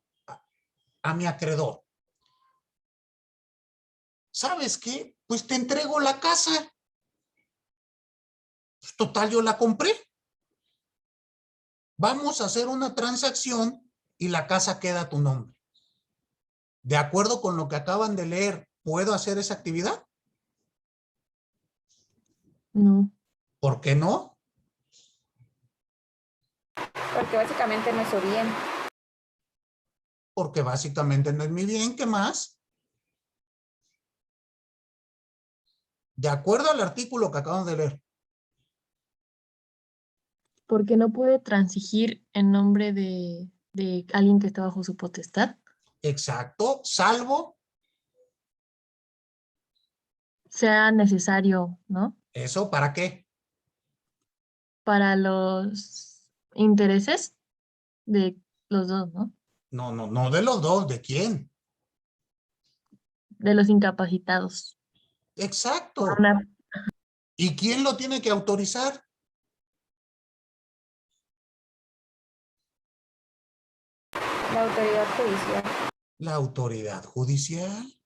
a mi acreedor, ¿sabes qué? Pues te entrego la casa. Pues total, yo la compré. Vamos a hacer una transacción y la casa queda a tu nombre. De acuerdo con lo que acaban de leer, ¿puedo hacer esa actividad? No. ¿Por qué no? Porque básicamente no es su bien. Porque básicamente no es mi bien. ¿Qué más? De acuerdo al artículo que acabamos de leer. Porque no puede transigir en nombre de alguien que está bajo su potestad. Exacto, salvo Sea necesario, ¿no? eso, ¿para qué? Para los intereses de los dos, ¿no? No de los dos, ¿de quién? De los incapacitados. Exacto. Por una- ¿Y quién lo tiene que autorizar? La autoridad judicial. La autoridad judicial.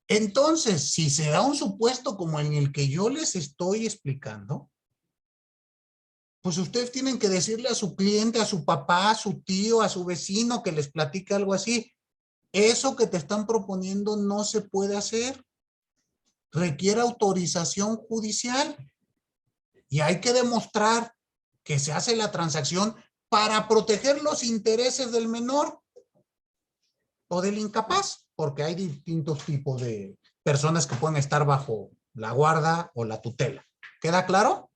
Entonces, si se da un supuesto como en el que yo les estoy explicando, pues ustedes tienen que decirle a su cliente, a su papá, a su tío, a su vecino que les platique algo así. Eso que te están proponiendo no se puede hacer. Requiere autorización judicial. Y hay que demostrar que se hace la transacción para proteger los intereses del menor o del incapaz, porque hay distintos tipos de personas que pueden estar bajo la guarda o la tutela. ¿Queda claro?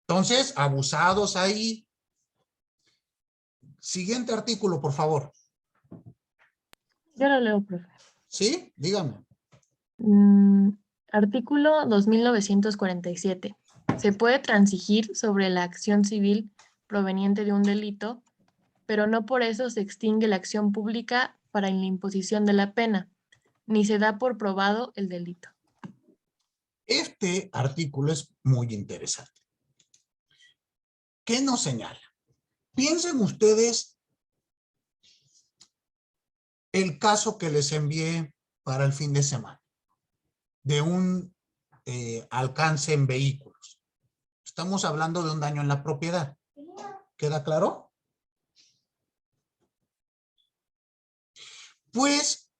Entonces, abusados ahí. Siguiente artículo, por favor. Yo lo leo, profe. ¿Sí? Dígame. Artículo 2947. Se puede transigir sobre la acción civil proveniente de un delito, pero no por eso se extingue la acción pública para la imposición de la pena, ni se da por probado el delito. Este artículo es muy interesante. ¿Qué nos señala? Piensen ustedes el caso que les envié para el fin de semana de un alcance en vehículos. Estamos hablando de un daño en la propiedad. ¿Queda claro? Pues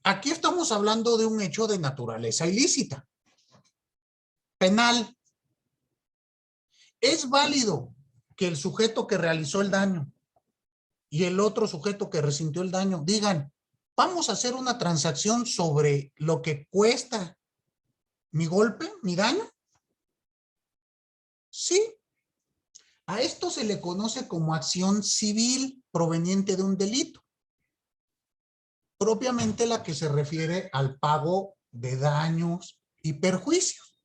aquí estamos hablando de un hecho de naturaleza ilícita, penal. Es válido que el sujeto que realizó el daño y el otro sujeto que resintió el daño digan, vamos a hacer una transacción sobre lo que cuesta mi golpe, mi daño. Sí. A esto se le conoce como acción civil proveniente de un delito. Propiamente la que se refiere al pago de daños y perjuicios.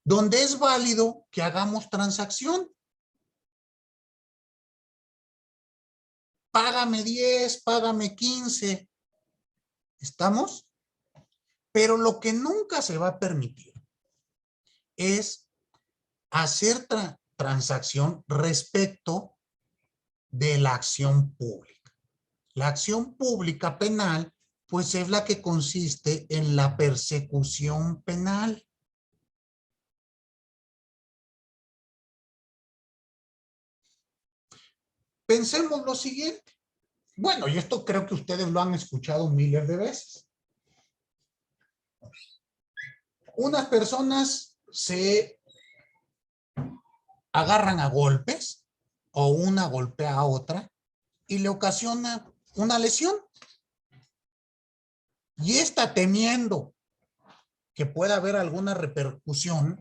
Donde es válido que hagamos transacción. Págame 10, págame 15. ¿Estamos? Pero lo que nunca se va a permitir es hacer transacción respecto de la acción pública. La acción pública penal, pues es la que consiste en la persecución penal. Pensemos lo siguiente. Bueno, y esto creo que ustedes lo han escuchado miles de veces. Unas personas se agarran a golpes o una golpea a otra y le ocasiona una lesión. Y esta, temiendo que pueda haber alguna repercusión,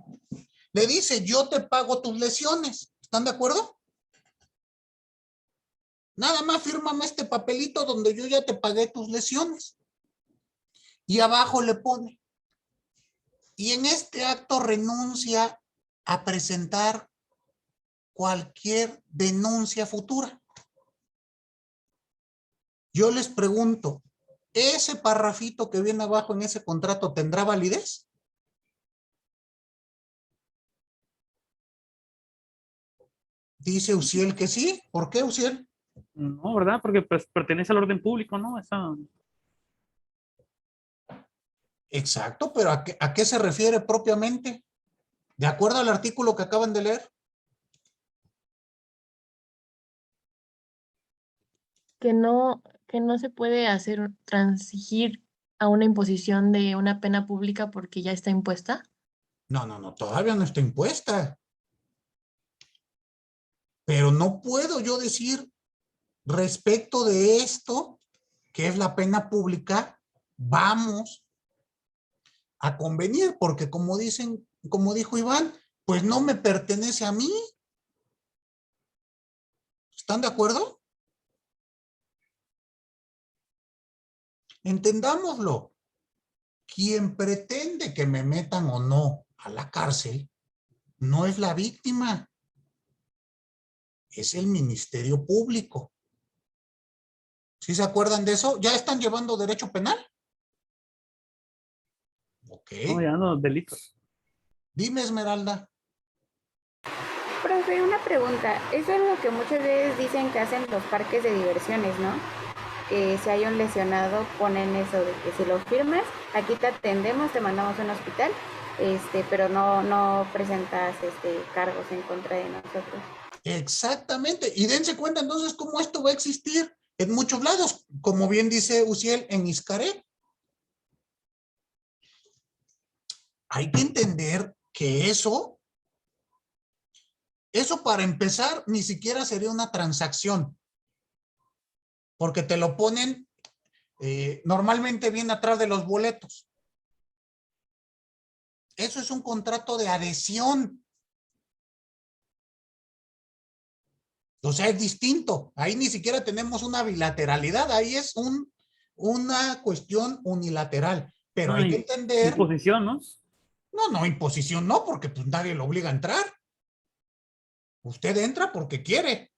le dice, yo te pago tus lesiones. ¿Están de acuerdo? Nada más fírmame este papelito donde yo ya te pagué tus lesiones. Y abajo le pone, y en este acto renuncia a presentar cualquier denuncia futura. Yo les pregunto, ¿ese parrafito que viene abajo en ese contrato tendrá validez? Dice Uciel que sí. ¿Por qué, Uciel? No, ¿verdad? Porque pues, pertenece al orden público, ¿no? Exacto, pero ¿a qué se refiere propiamente? ¿De acuerdo al artículo que acaban de leer? Que no se puede hacer transigir a una imposición de una pena pública porque ya está impuesta. No, todavía no está impuesta. Pero no puedo yo decir respecto de esto, que es la pena pública, vamos a convenir, porque como dijo Iván, pues no me pertenece a mí. ¿Están de acuerdo? Entendámoslo. Quien pretende que me metan o no a la cárcel no es la víctima, es el Ministerio Público. ¿Sí se acuerdan de eso? ¿Ya están llevando derecho penal? Ok. No, ya no, delitos. Dime, Esmeralda. Profe, una pregunta. Eso es lo que muchas veces dicen que hacen los parques de diversiones, ¿no? Que si hay un lesionado, ponen eso de que si lo firmas, aquí te atendemos, te mandamos a un hospital, pero no presentas cargos en contra de nosotros. Exactamente. Y dense cuenta entonces cómo esto va a existir en muchos lados, como bien dice Uciel en Xcaret. Hay que entender que eso para empezar ni siquiera sería una transacción, porque te lo ponen normalmente bien atrás de los boletos. Eso es un contrato de adhesión. O sea, es distinto. Ahí ni siquiera tenemos una bilateralidad. Ahí es una cuestión unilateral. Pero hay que entender... Imposición, ¿no? No, imposición no, porque pues nadie lo obliga a entrar. Usted entra porque quiere,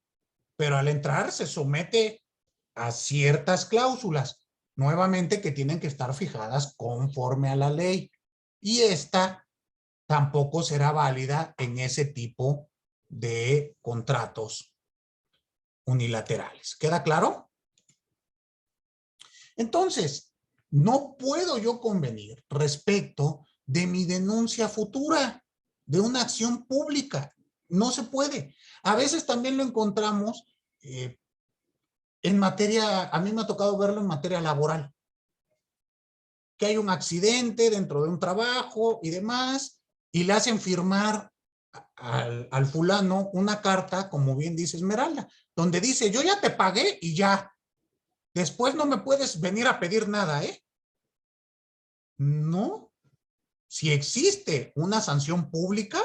pero al entrar se somete a ciertas cláusulas, nuevamente que tienen que estar fijadas conforme a la ley. Y esta tampoco será válida en ese tipo de contratos unilaterales. ¿Queda claro? Entonces, no puedo yo convenir respecto de mi denuncia futura de una acción pública. No se puede. A veces también lo encontramos en materia, a mí me ha tocado verlo en materia laboral, que hay un accidente dentro de un trabajo y demás, y le hacen firmar al fulano una carta, como bien dice Esmeralda, donde dice, yo ya te pagué y ya, después no me puedes venir a pedir nada, ¿eh? No. Si existe una sanción pública,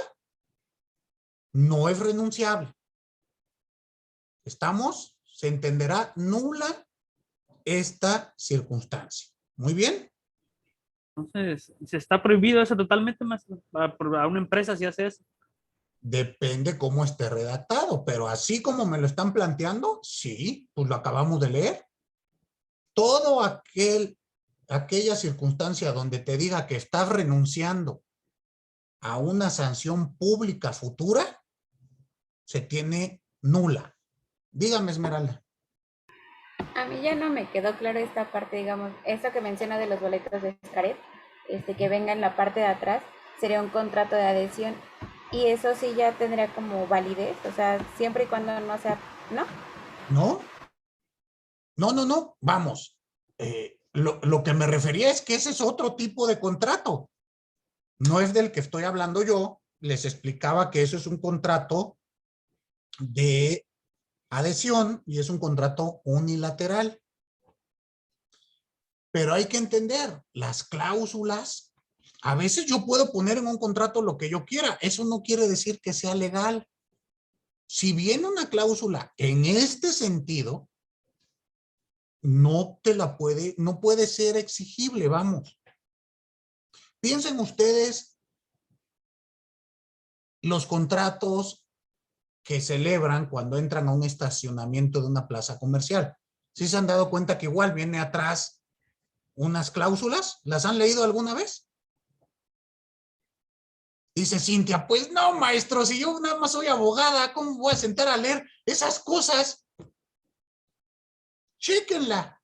no es renunciable. ¿Estamos? Se entenderá nula esta circunstancia. Muy bien. Entonces, ¿se está prohibido eso totalmente más a una empresa si hace eso? Depende cómo esté redactado, pero así como me lo están planteando, sí, pues lo acabamos de leer. Todo aquella circunstancia donde te diga que estás renunciando a una sanción pública futura, se tiene nula. Dígame, Esmeralda. A mí ya no me quedó claro esta parte, digamos, esto que menciona de los boletos de Xcaret, que venga en la parte de atrás, sería un contrato de adhesión, y eso sí ya tendría como validez, o sea, siempre y cuando no sea, ¿no? No, vamos. Lo que me refería es que ese es otro tipo de contrato. No es del que estoy hablando yo. Les explicaba que eso es un contrato de adhesión y es un contrato unilateral. Pero hay que entender, las cláusulas, a veces yo puedo poner en un contrato lo que yo quiera. Eso no quiere decir que sea legal. Si viene una cláusula en este sentido, no puede ser exigible, vamos. Piensen ustedes los contratos que celebran cuando entran a un estacionamiento de una plaza comercial. ¿Sí se han dado cuenta que igual viene atrás unas cláusulas? ¿Las han leído alguna vez? Dice Cintia, pues no, maestro, si yo nada más soy abogada, ¿cómo voy a sentar a leer esas cosas? Chéquenla.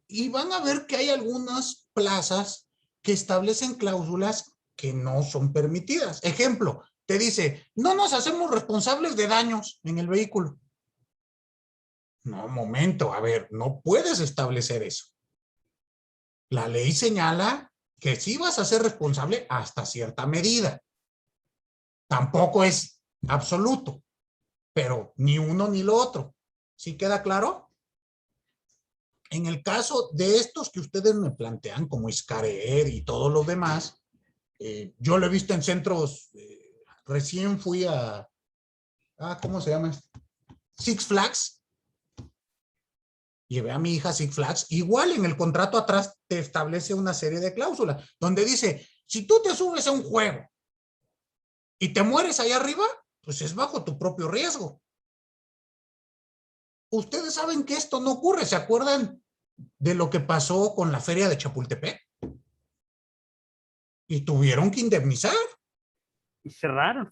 Y van a ver que hay algunas plazas que establecen cláusulas que no son permitidas. Ejemplo, te dice, no nos hacemos responsables de daños en el vehículo. No, momento, a ver, no puedes establecer eso. La ley señala que sí vas a ser responsable hasta cierta medida. Tampoco es absoluto, pero ni uno ni lo otro. ¿Sí queda claro? En el caso de estos que ustedes me plantean, como Xcaret y todos los demás, yo lo he visto en centros, recién fui a, ¿cómo se llama? Six Flags. Llevé a mi hija a Six Flags. Igual en el contrato atrás te establece una serie de cláusulas, donde dice, si tú te subes a un juego y te mueres allá arriba, pues es bajo tu propio riesgo. Ustedes saben que esto no ocurre. ¿Se acuerdan de lo que pasó con la feria de Chapultepec? Y tuvieron que indemnizar. Y cerraron.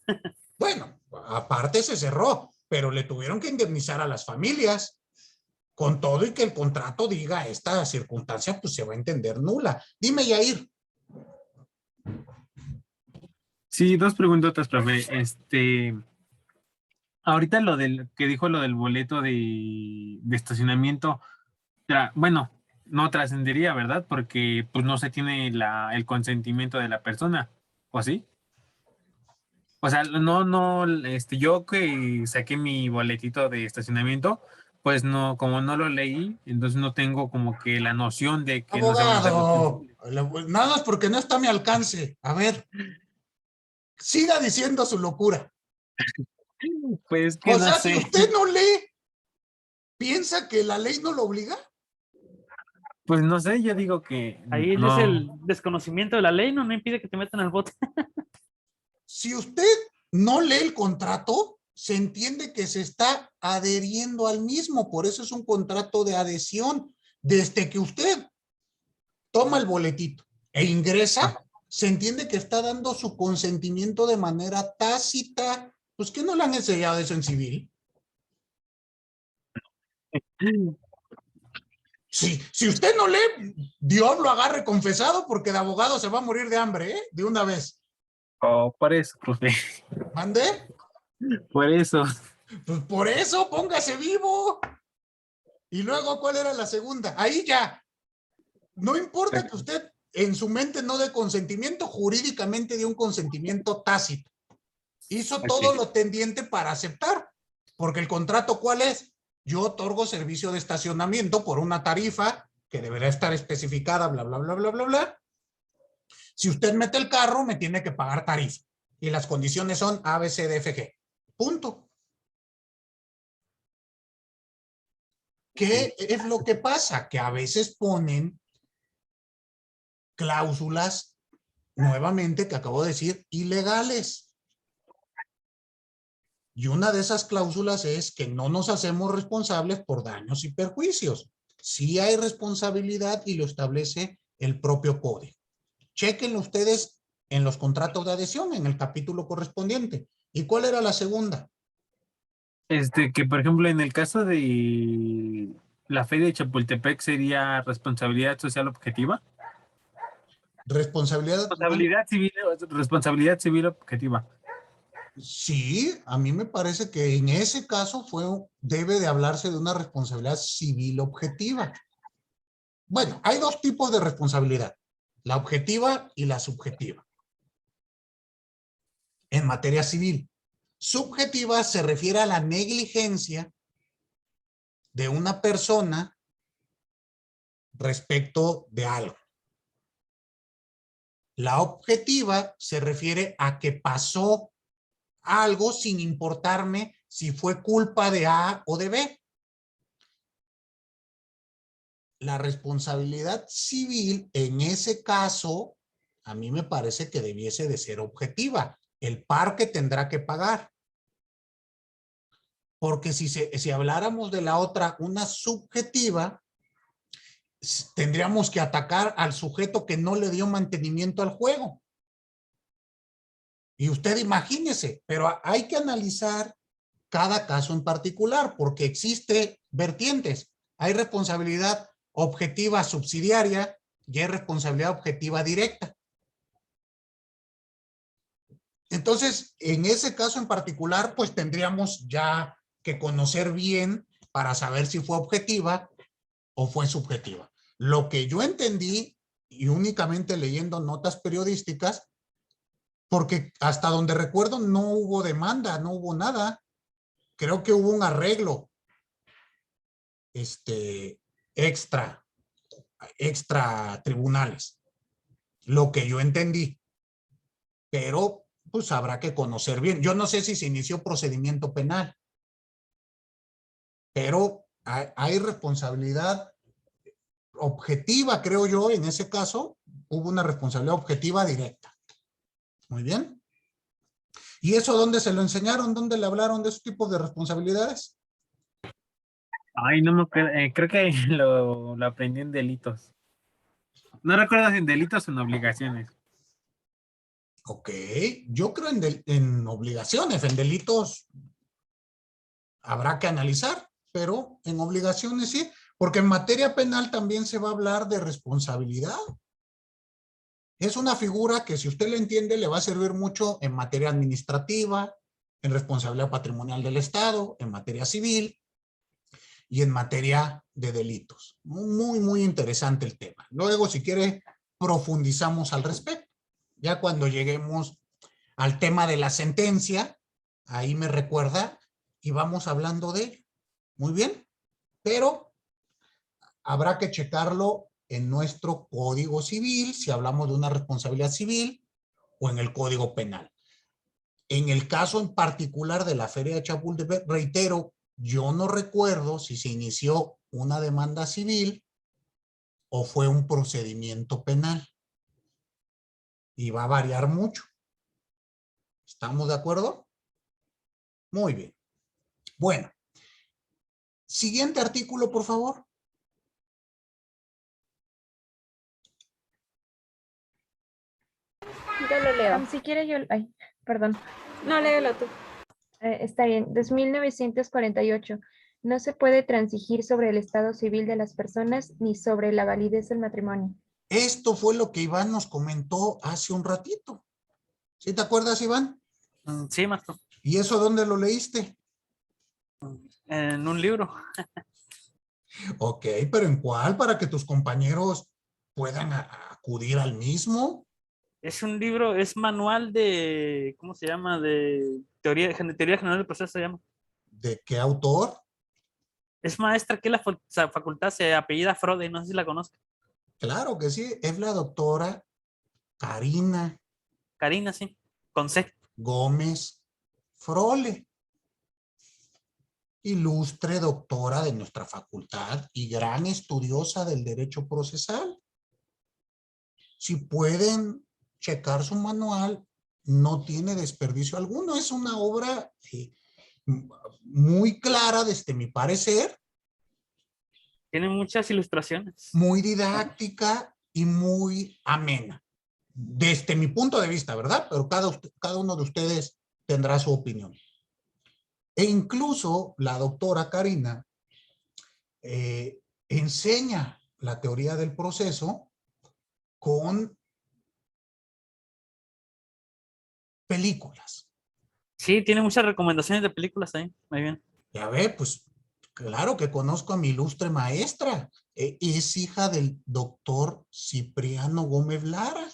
Bueno, aparte se cerró, pero le tuvieron que indemnizar a las familias. Con todo y que el contrato diga esta circunstancia, pues se va a entender nula. Dime, Yair. Sí, dos preguntotas, profe. Ahorita lo del que dijo lo del boleto de estacionamiento, bueno, no trascendería, ¿verdad? Porque pues no se tiene el consentimiento de la persona, ¿o sí? O sea, yo que saqué mi boletito de estacionamiento, pues no, como no lo leí, entonces no tengo como que la noción de que no se van a hacer Abogado, responsables. nada más porque no está a mi alcance. A ver, siga diciendo su locura. Pues que O no sea, si sé. usted no lee, ¿piensa que la ley no lo obliga? Pues no sé, yo digo que Ahí es no. el desconocimiento de la ley, no impide que te metan al bote. Si usted no lee el contrato, se entiende que se está adheriendo al mismo. Por eso es un contrato de adhesión. Desde que usted toma el boletito e ingresa, se entiende que está dando su consentimiento de manera tácita. Pues que no le han enseñado eso en civil. Si usted no lee, Dios lo agarre confesado porque de abogado se va a morir de hambre, ¿eh? De una vez. Oh, por eso, profe. ¿Mande? Por eso. Pues por eso, póngase vivo. Y luego, ¿cuál era la segunda? Ahí ya. No importa que usted en su mente no dé consentimiento, jurídicamente dio un consentimiento tácito. Hizo todo lo tendiente para aceptar. Porque el contrato, ¿cuál es? Yo otorgo servicio de estacionamiento por una tarifa que deberá estar especificada, bla, bla, bla, bla, bla, bla. Si usted mete el carro, me tiene que pagar tarifa. Y las condiciones son A, B, C, D, F, G. Punto. ¿Qué es lo que pasa? Que a veces ponen cláusulas, nuevamente, que acabo de decir, ilegales. Y una de esas cláusulas es que no nos hacemos responsables por daños y perjuicios. Sí hay responsabilidad y lo establece el propio código. Chequenlo ustedes en los contratos de adhesión, en el capítulo correspondiente. ¿Y cuál era la segunda? Que por ejemplo, en el caso de la feria de Chapultepec sería responsabilidad social objetiva. Responsabilidad. Responsabilidad civil objetiva. Sí, a mí me parece que en ese caso debe de hablarse de una responsabilidad civil objetiva. Bueno, hay dos tipos de responsabilidad, la objetiva y la subjetiva. En materia civil, Subjetiva se refiere a la negligencia de una persona respecto de algo. La objetiva se refiere a que pasó algo sin importarme si fue culpa de A o de B. La responsabilidad civil en ese caso, a mí me parece que debiese de ser objetiva. El parque tendrá que pagar. Porque si habláramos de la otra, una subjetiva, tendríamos que atacar al sujeto que no le dio mantenimiento al juego. Y usted imagínese, pero hay que analizar cada caso en particular, porque existe vertientes. Hay responsabilidad objetiva subsidiaria y hay responsabilidad objetiva directa. Entonces, en ese caso en particular, pues tendríamos ya que conocer bien para saber si fue objetiva o fue subjetiva. Lo que yo entendí, y únicamente leyendo notas periodísticas, porque hasta donde recuerdo no hubo demanda, no hubo nada. Creo que hubo un arreglo extra tribunales, lo que yo entendí. Pero pues habrá que conocer bien. Yo no sé si se inició procedimiento penal, pero hay responsabilidad objetiva, creo yo, en ese caso, hubo una responsabilidad objetiva directa. Muy bien. ¿Y eso dónde se lo enseñaron? ¿Dónde le hablaron de esos tipos de responsabilidades? Ay, no me acuerdo. Creo que lo aprendí en delitos. No recuerdo si en delitos o en obligaciones. Ok, yo creo en obligaciones, en delitos habrá que analizar, pero en obligaciones sí, porque en materia penal también se va a hablar de responsabilidad. Es una figura que si usted la entiende le va a servir mucho en materia administrativa, en responsabilidad patrimonial del Estado, en materia civil y en materia de delitos. Muy, muy interesante el tema. Luego, si quiere, profundizamos al respecto. Ya cuando lleguemos al tema de la sentencia, ahí me recuerda y vamos hablando de ello. Muy bien, pero habrá que checarlo en nuestro Código Civil, si hablamos de una responsabilidad civil, o en el Código Penal. En el caso en particular de la Feria de Chapultepec, reitero, yo no recuerdo si se inició una demanda civil o fue un procedimiento penal. Y va a variar mucho. ¿Estamos de acuerdo? Muy bien. Bueno. Siguiente artículo, por favor. Yo lo leo. Si quiere yo, ay, perdón. No, léelo tú. Está bien. 2948. No se puede transigir sobre el estado civil de las personas ni sobre la validez del matrimonio. Esto fue lo que Iván nos comentó hace un ratito. ¿Sí te acuerdas, Iván? Sí, maestro. ¿Y eso dónde lo leíste? En un libro. Ok, pero ¿en cuál? Para que tus compañeros puedan acudir al mismo. Es un libro, es manual de, ¿cómo se llama? De teoría general del proceso se llama. ¿De qué autor? Es maestra que la facultad se apellida Frode, no sé si la conozco. Claro que sí, es la doctora Karina Sí, con C. Gómez Frole. Ilustre doctora de nuestra facultad y gran estudiosa del derecho procesal. Si pueden checar su manual, no tiene desperdicio alguno. Es una obra muy clara desde mi parecer. Tiene muchas ilustraciones. Muy didáctica y muy amena. Desde mi punto de vista, ¿verdad? Pero cada uno de ustedes tendrá su opinión. E incluso la doctora Karina enseña la teoría del proceso con películas. Sí, tiene muchas recomendaciones de películas ahí. Muy bien. Ya ve, pues claro que conozco a mi ilustre maestra. Es hija del doctor Cipriano Gómez Lara,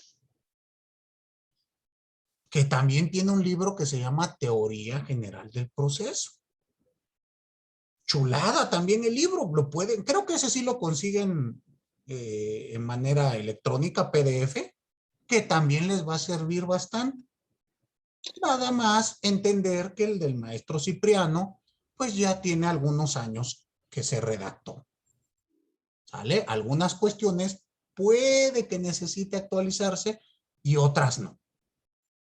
que también tiene un libro que se llama Teoría General del Proceso. Chulada también el libro, lo pueden, creo que ese sí lo consiguen en manera electrónica, PDF, que también les va a servir bastante. Nada más entender que el del maestro Cipriano, pues ya tiene algunos años que se redactó. ¿Sale? Algunas cuestiones puede que necesite actualizarse y otras no.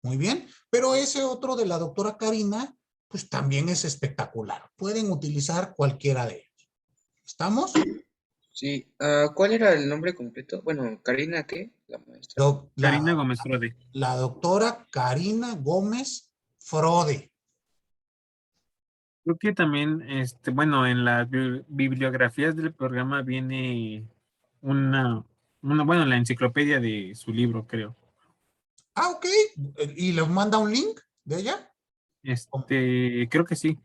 Muy bien, pero ese otro de la doctora Karina, pues también es espectacular. Pueden utilizar cualquiera de ellos. ¿Estamos? Sí. ¿Cuál era el nombre completo? Bueno, Karina, ¿qué? La maestra. Karina Gómez Frode. La doctora Karina Gómez Frode. Creo que también, bueno, en las bibliografías del programa viene bueno, la enciclopedia de su libro, creo. Ah, ok. ¿Y les manda un link de ella? Creo que sí.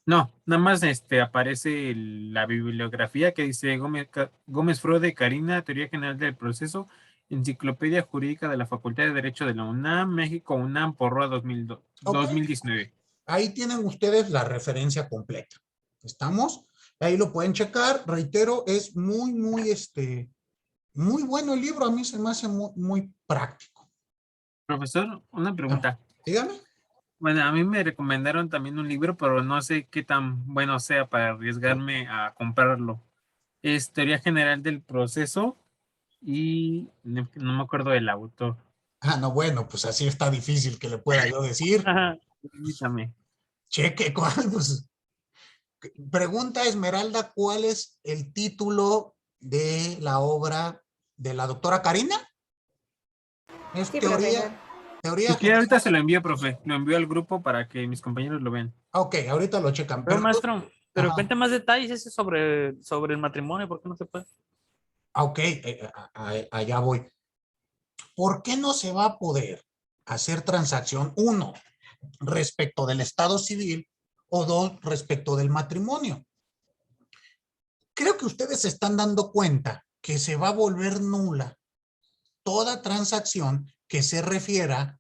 No, nada más aparece la bibliografía que dice Gómez Frode, Karina, Teoría General del Proceso, Enciclopedia Jurídica de la Facultad de Derecho de la UNAM, México, UNAM, Porroa 2019. Ahí tienen ustedes la referencia completa. ¿Estamos? Ahí lo pueden checar. Reitero, es muy, muy, muy bueno el libro. A mí se me hace muy, muy práctico. Profesor, una pregunta. Dígame. Bueno, a mí me recomendaron también un libro, pero no sé qué tan bueno sea para arriesgarme a comprarlo. Es Teoría General del Proceso y no me acuerdo del autor. Ah, no, bueno, pues así está difícil que le pueda yo decir. Permítame. Cheque, ¿cuál? Pues, pregunta Esmeralda, ¿cuál es el título de la obra de la doctora Karina? Es Sí, teoría Si quiere, ahorita se lo envío, profe. Lo envío al grupo para que mis compañeros lo vean. Ok, ahorita lo checan. Pero maestro, pero Ajá. cuente más detalles ese sobre el matrimonio, ¿por qué no se puede? Ok, allá voy. ¿Por qué no se va a poder hacer transacción, uno, respecto del estado civil o dos, respecto del matrimonio? Creo que ustedes se están dando cuenta que se va a volver nula toda transacción que se refiera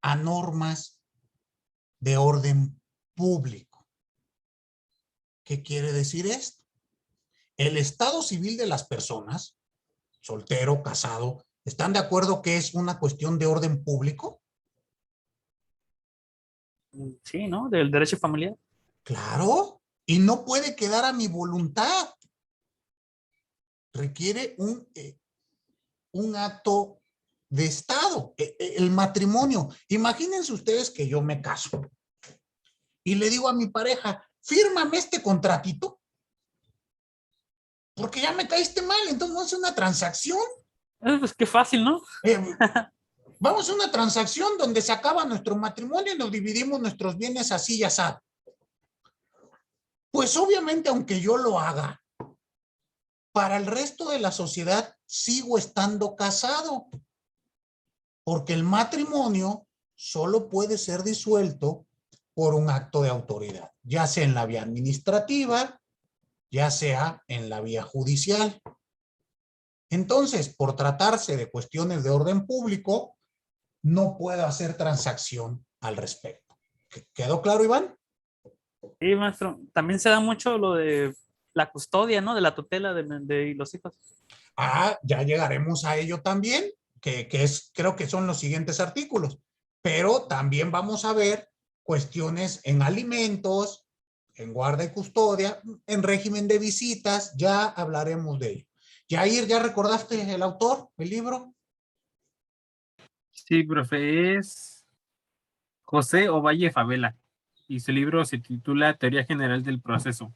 a normas de orden público. ¿Qué quiere decir esto? El estado civil de las personas, soltero, casado, ¿están de acuerdo que es una cuestión de orden público? Sí, ¿no? Del derecho familiar. Claro, y no puede quedar a mi voluntad. Requiere un acto de Estado, el matrimonio. Imagínense ustedes que yo me caso y le digo a mi pareja, fírmame este contratito, porque ya me caíste mal, entonces vamos a hacer una transacción. Pues qué fácil, ¿no? Vamos a hacer una transacción donde se acaba nuestro matrimonio y nos dividimos nuestros bienes así y así. Pues obviamente, aunque yo lo haga, para el resto de la sociedad sigo estando casado, porque el matrimonio solo puede ser disuelto por un acto de autoridad, ya sea en la vía administrativa, ya sea en la vía judicial. Entonces, por tratarse de cuestiones de orden público, no puedo hacer transacción al respecto. ¿Quedó claro, Iván? Sí, maestro. También se da mucho lo de la custodia, ¿no? De la tutela de los hijos. Ah, ya llegaremos a ello también, que creo que son los siguientes artículos. Pero también vamos a ver cuestiones en alimentos, en guarda y custodia, en régimen de visitas, ya hablaremos de ello. Yair, ¿ya recordaste el autor, el libro? Sí, profe, es José Ovalle Favela y su libro se titula Teoría General del Proceso.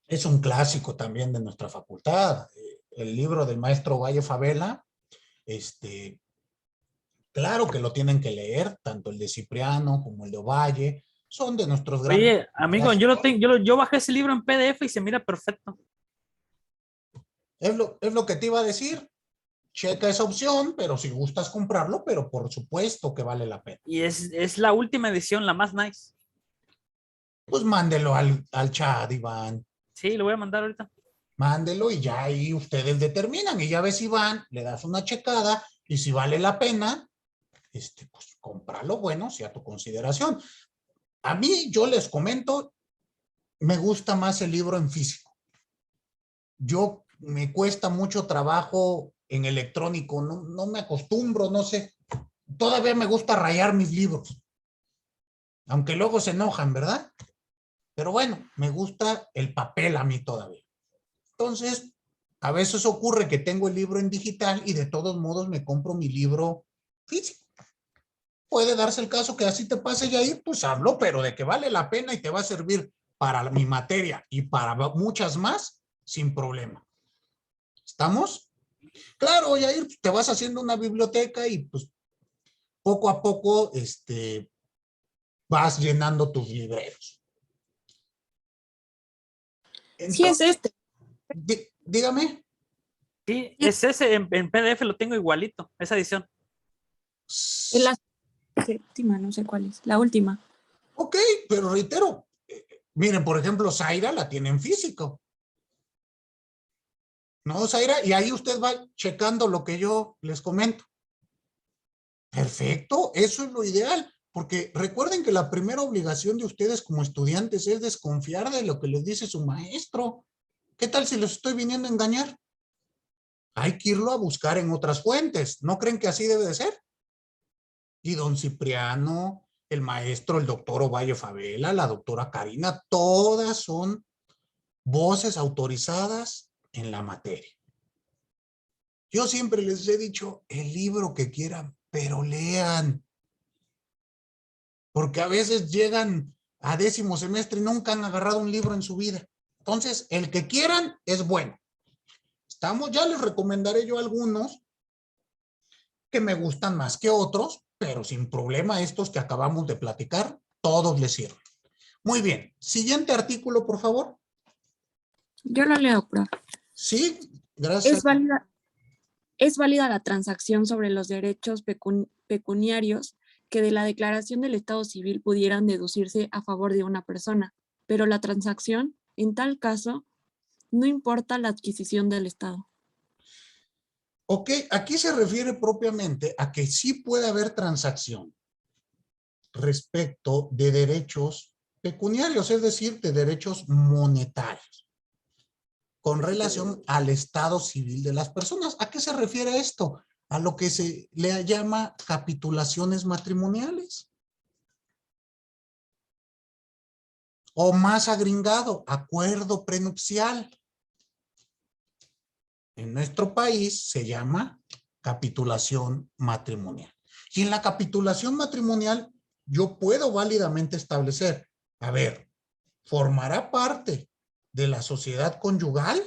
Es un clásico también de nuestra facultad. El libro del maestro Ovalle Favela, claro que lo tienen que leer, tanto el de Cipriano como el de Ovalle, son de nuestros grandes. Oye, amigo, yo bajé ese libro en PDF y se mira perfecto. Es lo que te iba a decir. Checa esa opción, pero si gustas comprarlo, pero por supuesto que vale la pena. Y es la última edición, la más nice. Pues mándelo al chat, Iván. Sí, lo voy a mandar ahorita. Mándelo y ya ahí ustedes determinan. Y ya ves, Iván, le das una checada y si vale la pena, pues cómpralo, bueno, sea tu consideración. A mí, yo les comento, me gusta más el libro en físico. Me cuesta mucho trabajo en electrónico, no me acostumbro, no sé. Todavía me gusta rayar mis libros. Aunque luego se enojan, ¿verdad? Pero bueno, me gusta el papel a mí todavía. Entonces, a veces ocurre que tengo el libro en digital y de todos modos me compro mi libro físico. Puede darse el caso que así te pase, Yair, pues hazlo, pero de que vale la pena y te va a servir para mi materia y para muchas más, sin problema. ¿Estamos? Claro, Yair, te vas haciendo una biblioteca y pues poco a poco vas llenando tus libreros. Entonces, Sí, es dígame. Sí, es ese, en PDF lo tengo igualito, esa edición. en la séptima, no sé cuál es, la última. Ok, pero reitero, miren, por ejemplo, Zaira la tiene en físico. ¿No, Zaira? Y ahí usted va checando lo que yo les comento. Perfecto, eso es lo ideal, porque recuerden que la primera obligación de ustedes como estudiantes es desconfiar de lo que les dice su maestro. ¿Qué tal si los estoy viniendo a engañar? Hay que irlo a buscar en otras fuentes. ¿No creen que así debe de ser? Y don Cipriano, el maestro, el doctor Ovalle Favela, la doctora Karina, todas son voces autorizadas en la materia. Yo siempre les he dicho, el libro que quieran, pero lean. Porque a veces llegan a 10º semestre y nunca han agarrado un libro en su vida. Entonces, el que quieran es bueno. Ya les recomendaré yo algunos que me gustan más que otros, pero sin problema estos que acabamos de platicar, todos les sirven. Muy bien. Siguiente artículo, por favor. Yo lo leo, profe. Sí, gracias. Es válida la transacción sobre los derechos pecuniarios que de la declaración del Estado civil pudieran deducirse a favor de una persona, pero la transacción, en tal caso, no importa la adquisición del Estado. Ok, aquí se refiere propiamente a que sí puede haber transacción respecto de derechos pecuniarios, es decir, de derechos monetarios, con relación al estado civil de las personas. ¿A qué se refiere esto? A lo que se le llama capitulaciones matrimoniales. O más agringado, acuerdo prenupcial. En nuestro país se llama capitulación matrimonial. Y en la capitulación matrimonial yo puedo válidamente establecer, a ver, ¿formará parte de la sociedad conyugal?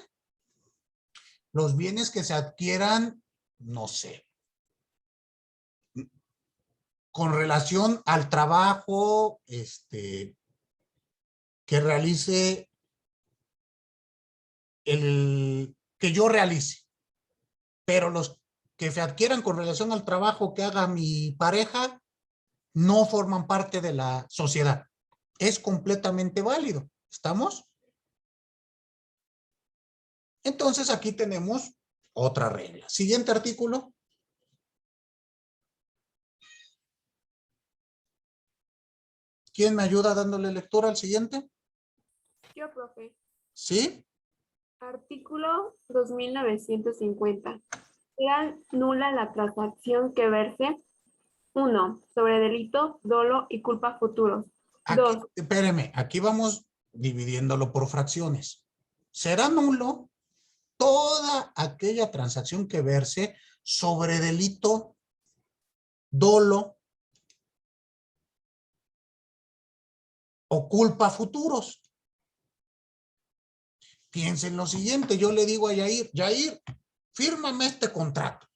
Los bienes que se adquieran, no sé, con relación al trabajo que realice que yo realice, pero los que se adquieran con relación al trabajo que haga mi pareja no forman parte de la sociedad. Es completamente válido. ¿Estamos? Entonces aquí tenemos otra regla. Siguiente artículo. ¿Quién me ayuda dándole lectura al siguiente? Yo, profe. ¿Sí? Artículo 2950. Queda nula la transacción que verse 1. Sobre delito, dolo y culpa futuros. 2. Espéreme, aquí vamos dividiéndolo por fracciones. Será nulo toda aquella transacción que verse sobre delito, dolo o culpa futuros. Piensen lo siguiente, yo le digo a Yair, Yair, fírmame este contrato.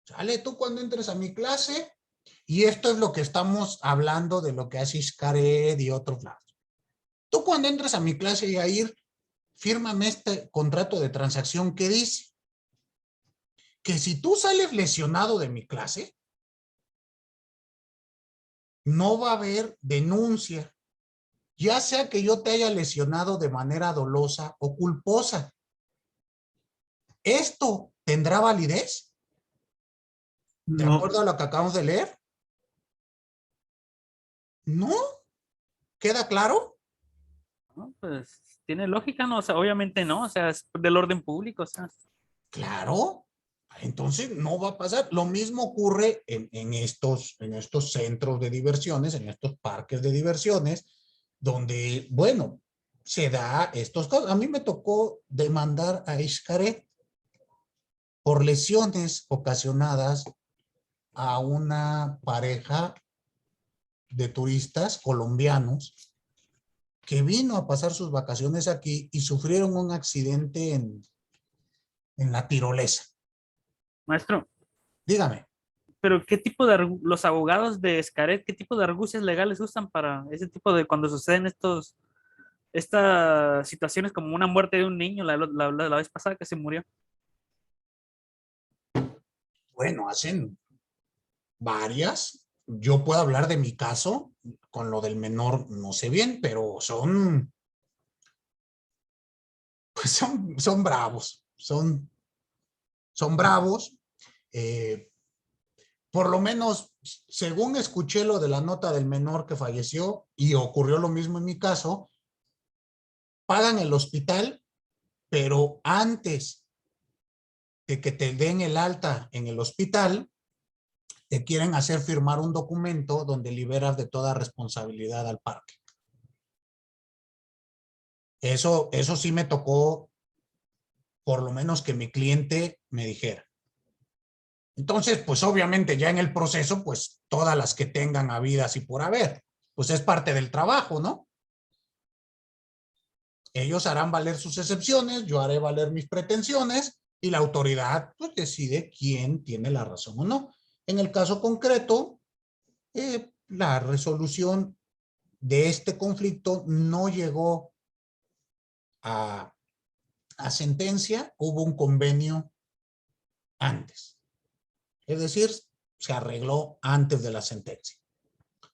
Sale tú cuando entres a mi clase y esto es lo que estamos hablando de lo que hace Xcaret y otros lados. Tú cuando entres a mi clase, Yair, fírmame este contrato de transacción que dice que si tú sales lesionado de mi clase, no va a haber denuncia, ya sea que yo te haya lesionado de manera dolosa o culposa. ¿Esto tendrá validez? ¿De No. acuerdo a lo que acabamos de leer? ¿No? ¿Queda claro? No, pues tiene lógica, ¿no? O sea, obviamente no, o sea, es del orden público, o sea. Claro. Entonces no va a pasar. Lo mismo ocurre en estos centros de diversiones, en estos parques de diversiones, donde, bueno, se da estos casos. A mí me tocó demandar a Xcaret por lesiones ocasionadas a una pareja de turistas colombianos que vino a pasar sus vacaciones aquí y sufrieron un accidente en la tirolesa. Maestro, Dígame. pero ¿qué tipo de los abogados de Xcaret, qué tipo de argucias legales usan para ese tipo de cuando suceden estas situaciones como una muerte de un niño la vez pasada que se murió? Bueno, hacen varias. Yo puedo hablar de mi caso, con lo del menor no sé bien, pero pues son bravos, son bravos. Por lo menos, según escuché lo de la nota del menor que falleció, y ocurrió lo mismo en mi caso, pagan el hospital, pero antes de que te den el alta en el hospital, te quieren hacer firmar un documento donde liberas de toda responsabilidad al parque. Eso sí me tocó, por lo menos que mi cliente me dijera. Entonces, pues obviamente ya en el proceso, pues todas las que tengan habidas y por haber, pues es parte del trabajo, ¿no? Ellos harán valer sus excepciones, yo haré valer mis pretensiones y la autoridad pues decide quién tiene la razón o no. En el caso concreto, la resolución de este conflicto no llegó a sentencia, hubo un convenio antes. Es decir, se arregló antes de la sentencia.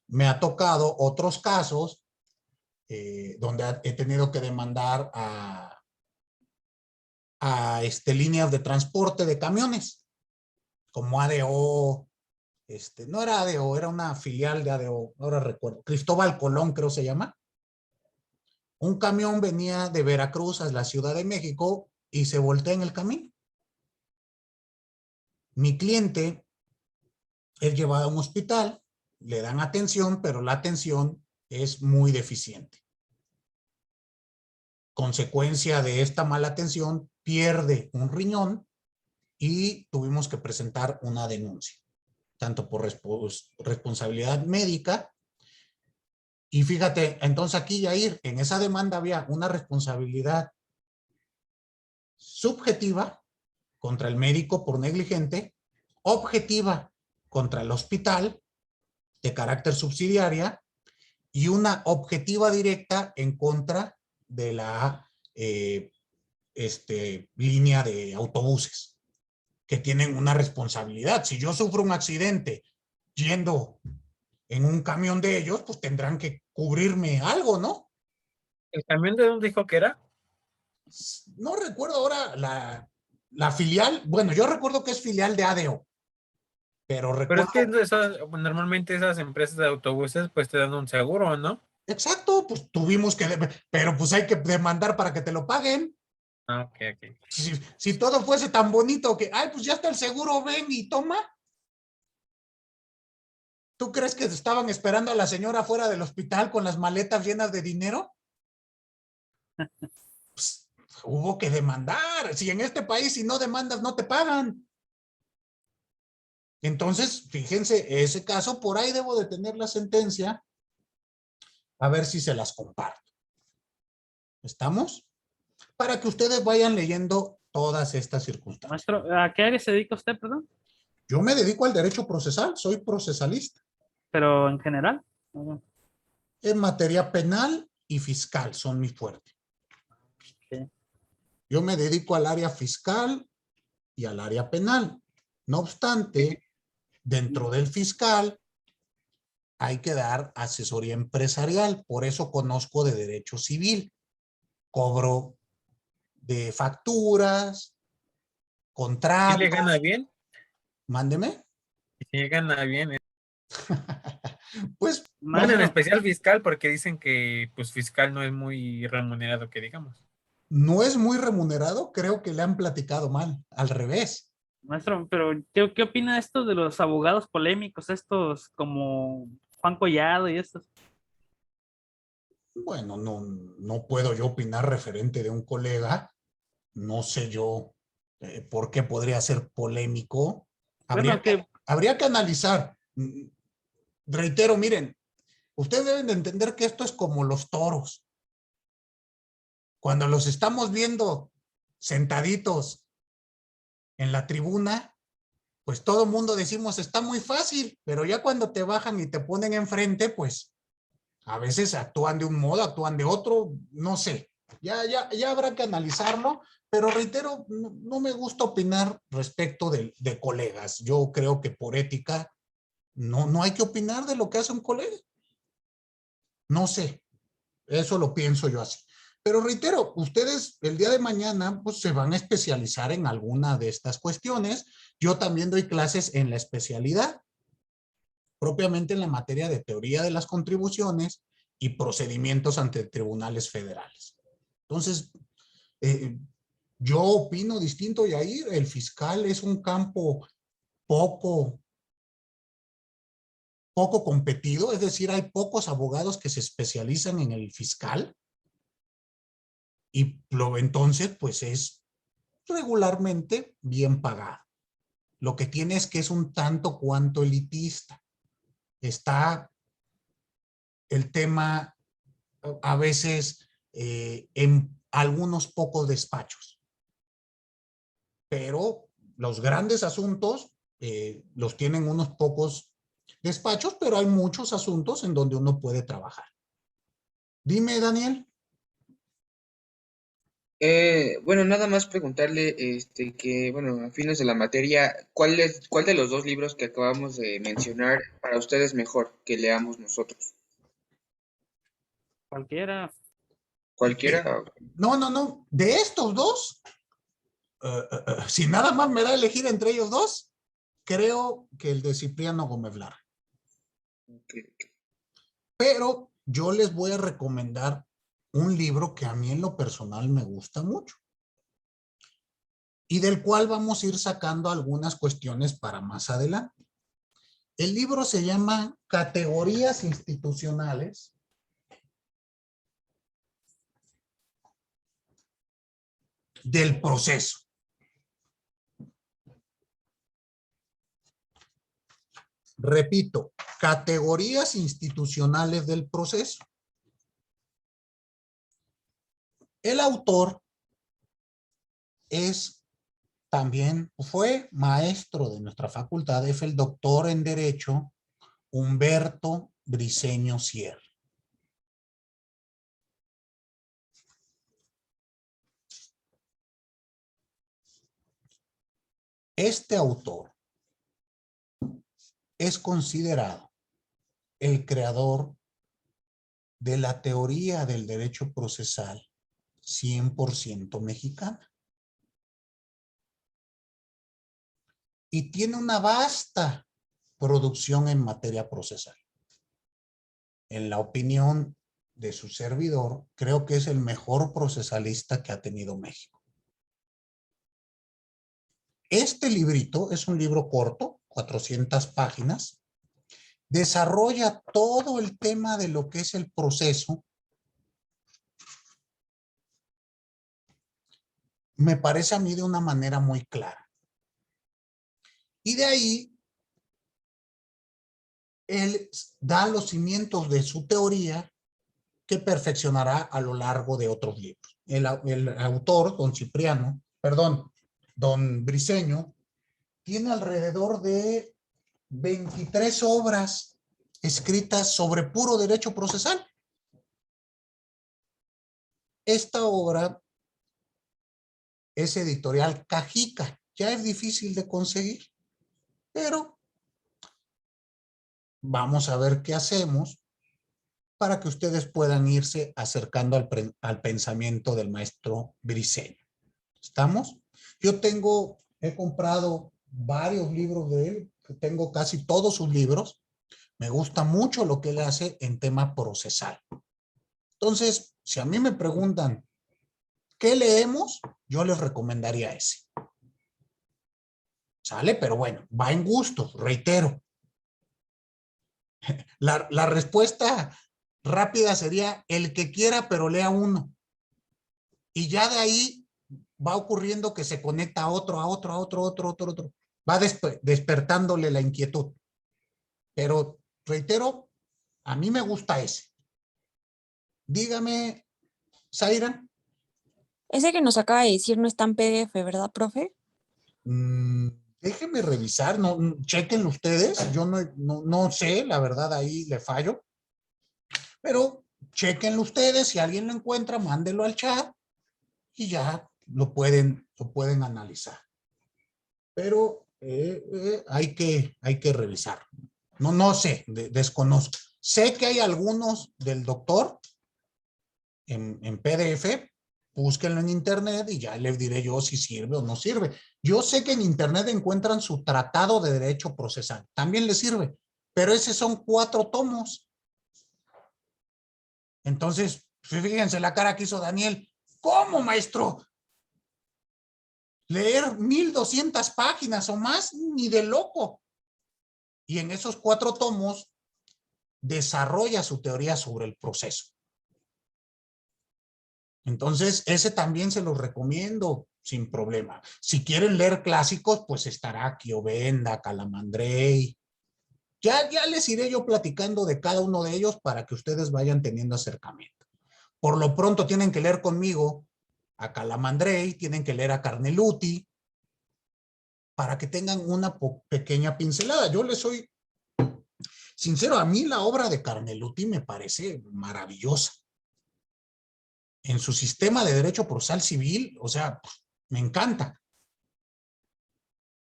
Me ha tocado otros casos donde he tenido que demandar a líneas de transporte de camiones, como ADO, no era ADO, era una filial de ADO, ahora recuerdo, Cristóbal Colón creo se llama. Un camión venía de Veracruz a la Ciudad de México y se voltea en el camino. Mi cliente es llevado a un hospital, le dan atención, pero la atención es muy deficiente. Consecuencia de esta mala atención, pierde un riñón y tuvimos que presentar una denuncia, tanto por responsabilidad médica. Y fíjate, entonces aquí, Yair, en esa demanda había una responsabilidad subjetiva contra el médico por negligente, objetiva contra el hospital de carácter subsidiaria y una objetiva directa en contra de la línea de autobuses que tienen una responsabilidad. Si yo sufro un accidente yendo en un camión de ellos, pues tendrán que cubrirme algo, ¿no? ¿El camión de dónde dijo que era? No recuerdo ahora la filial. Bueno, yo recuerdo que es filial de ADO. Pero recuerdo... Pero es que normalmente esas empresas de autobuses pues te dan un seguro, ¿no? Exacto, pues tuvimos que... Pero pues hay que demandar para que te lo paguen. Ah, ok. Si todo fuese tan bonito que, ay, pues ya está el seguro, ven y toma. ¿Tú crees que estaban esperando a la señora fuera del hospital con las maletas llenas de dinero? Pues, hubo que demandar. Si en este país si no demandas no te pagan. Entonces, fíjense, ese caso por ahí debo de tener la sentencia. A ver si se las comparto. ¿Estamos? Para que ustedes vayan leyendo todas estas circunstancias. Maestro, ¿a qué área se dedica usted, perdón? Yo me dedico al derecho procesal, soy procesalista. Pero en general. En materia penal y fiscal son mi fuerte. Okay. Yo me dedico al área fiscal y al área penal. No obstante, dentro del fiscal hay que dar asesoría empresarial. Por eso conozco de derecho civil. Cobro de facturas, contratos. ¿Sí le gana bien? Mándeme. Si gana bien. Pues Bueno, en Maestro, especial fiscal, porque dicen que pues fiscal no es muy remunerado, que digamos. no es muy remunerado, creo que le han platicado mal, al revés. maestro, pero ¿qué opina esto de los abogados polémicos, estos como Juan Collado y estos? Bueno, no puedo yo opinar referente de un colega, no sé yo por qué podría ser polémico. Bueno, Habría que analizar. Reitero, miren, ustedes deben de entender que esto es como los toros. Cuando los estamos viendo sentaditos en la tribuna, pues todo el mundo decimos está muy fácil, pero ya cuando te bajan y te ponen enfrente, pues a veces actúan de un modo, actúan de otro, no sé. Ya habrá que analizarlo, pero reitero, no me gusta opinar respecto de colegas. Yo creo que por ética no hay que opinar de lo que hace un colega. No sé, eso lo pienso yo así. Pero reitero, ustedes el día de mañana pues se van a especializar en alguna de estas cuestiones. Yo también doy clases en la especialidad, propiamente en la materia de teoría de las contribuciones y procedimientos ante tribunales federales. Entonces, yo opino distinto, Yair. El fiscal es un campo poco competido, es decir, hay pocos abogados que se especializan en el fiscal y entonces pues es regularmente bien pagado. Lo que tiene es que es un tanto cuanto elitista. Está el tema a veces en algunos pocos despachos, pero los grandes asuntos los tienen unos pocos despachos, pero hay muchos asuntos en donde uno puede trabajar. Dime, Daniel. Bueno, nada más preguntarle, que, bueno, a fines de la materia, ¿cuál de los dos libros que acabamos de mencionar para ustedes mejor que leamos nosotros? Cualquiera. ¿Cualquiera? No. De estos dos, si nada más me da a elegir entre ellos dos, creo que el de Cipriano Gómez Lara. Pero yo les voy a recomendar un libro que a mí en lo personal me gusta mucho y del cual vamos a ir sacando algunas cuestiones para más adelante. El libro se llama Categorías Institucionales del Proceso. Repito, Categorías Institucionales del Proceso. El autor fue maestro de nuestra facultad, es el doctor en Derecho Humberto Briceño Sierra. Este autor es considerado el creador de la teoría del derecho procesal 100% mexicana. Y tiene una vasta producción en materia procesal. En la opinión de su servidor, creo que es el mejor procesalista que ha tenido México. Este librito es un libro corto, 400 páginas, desarrolla todo el tema de lo que es el proceso. Me parece a mí de una manera muy clara. Y de ahí, él da los cimientos de su teoría que perfeccionará a lo largo de otros libros. El autor, don Briceño, tiene alrededor de 23 obras escritas sobre puro derecho procesal. Esta obra es editorial Cajica. Ya es difícil de conseguir, pero vamos a ver qué hacemos para que ustedes puedan irse acercando al pensamiento del maestro Briceño. ¿Estamos? He comprado varios libros de él, tengo casi todos sus libros. Me gusta mucho lo que él hace en tema procesal. Entonces, si a mí me preguntan, ¿qué leemos? Yo les recomendaría ese. ¿Sale? Pero bueno, va en gustos, reitero. La respuesta rápida sería el que quiera, pero lea uno. Y ya de ahí va ocurriendo que se conecta a otro. Va despertándole la inquietud. Pero, reitero, a mí me gusta ese. Dígame, Zaira. Ese que nos acaba de decir no está en PDF, ¿verdad, profe? Déjenme revisar, no, chequen ustedes, yo no sé, la verdad ahí le fallo, pero chequenlo ustedes, si alguien lo encuentra, mándelo al chat y ya lo pueden analizar. Pero hay que revisar. No sé, desconozco. Sé que hay algunos del doctor en PDF, búsquenlo en internet y ya les diré yo si sirve o no sirve. Yo sé que en internet encuentran su tratado de derecho procesal. También les sirve, pero esos son 4 tomos. Entonces, fíjense la cara que hizo Daniel. ¿Cómo, maestro? Leer 1200 páginas o más, ni de loco. Y en esos 4 tomos desarrolla su teoría sobre el proceso. Entonces, ese también se los recomiendo sin problema. Si quieren leer clásicos, pues estará Chiovenda, Calamandrei. Ya les iré yo platicando de cada uno de ellos para que ustedes vayan teniendo acercamiento. Por lo pronto tienen que leer conmigo a Calamandrei, tienen que leer a Carneluti, para que tengan una pequeña pincelada. Yo les soy sincero, a mí la obra de Carneluti me parece maravillosa. En su sistema de derecho procesal civil, o sea, me encanta.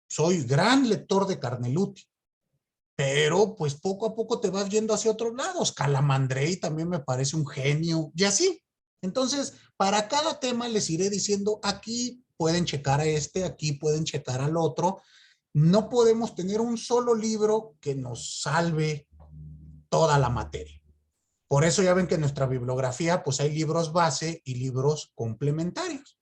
Soy gran lector de Carneluti, pero pues poco a poco te vas yendo hacia otros lados. Calamandrei también me parece un genio, y así. Entonces, para cada tema les iré diciendo, aquí pueden checar a este, aquí pueden checar al otro. No podemos tener un solo libro que nos salve toda la materia. Por eso ya ven que en nuestra bibliografía pues hay libros base y libros complementarios.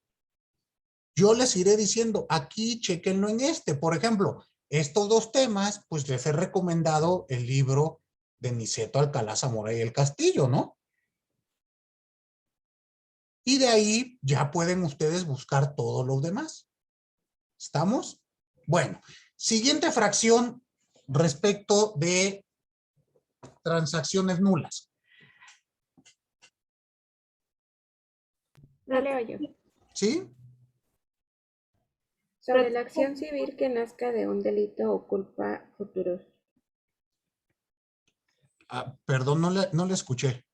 Yo les iré diciendo, aquí chequenlo en este. Por ejemplo, estos 2 temas, pues les he recomendado el libro de Niceto Alcalá Zamora y el Castillo, ¿no? Y de ahí ya pueden ustedes buscar todos los demás. ¿Estamos? Bueno, siguiente fracción respecto de transacciones nulas. Lo leo yo. ¿Sí? Sobre la acción civil que nazca de un delito o culpa futuros. Perdón, no le escuché.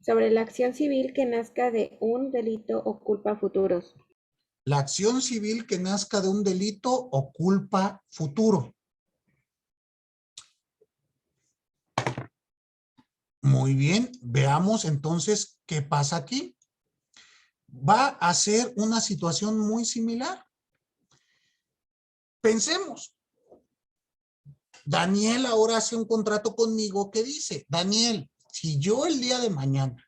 Sobre la acción civil que nazca de un delito o culpa futuros. La acción civil que nazca de un delito o culpa futuro. Muy bien, veamos entonces qué pasa aquí. Va a ser una situación muy similar. Pensemos. Daniel ahora hace un contrato conmigo que dice, Daniel, si yo el día de mañana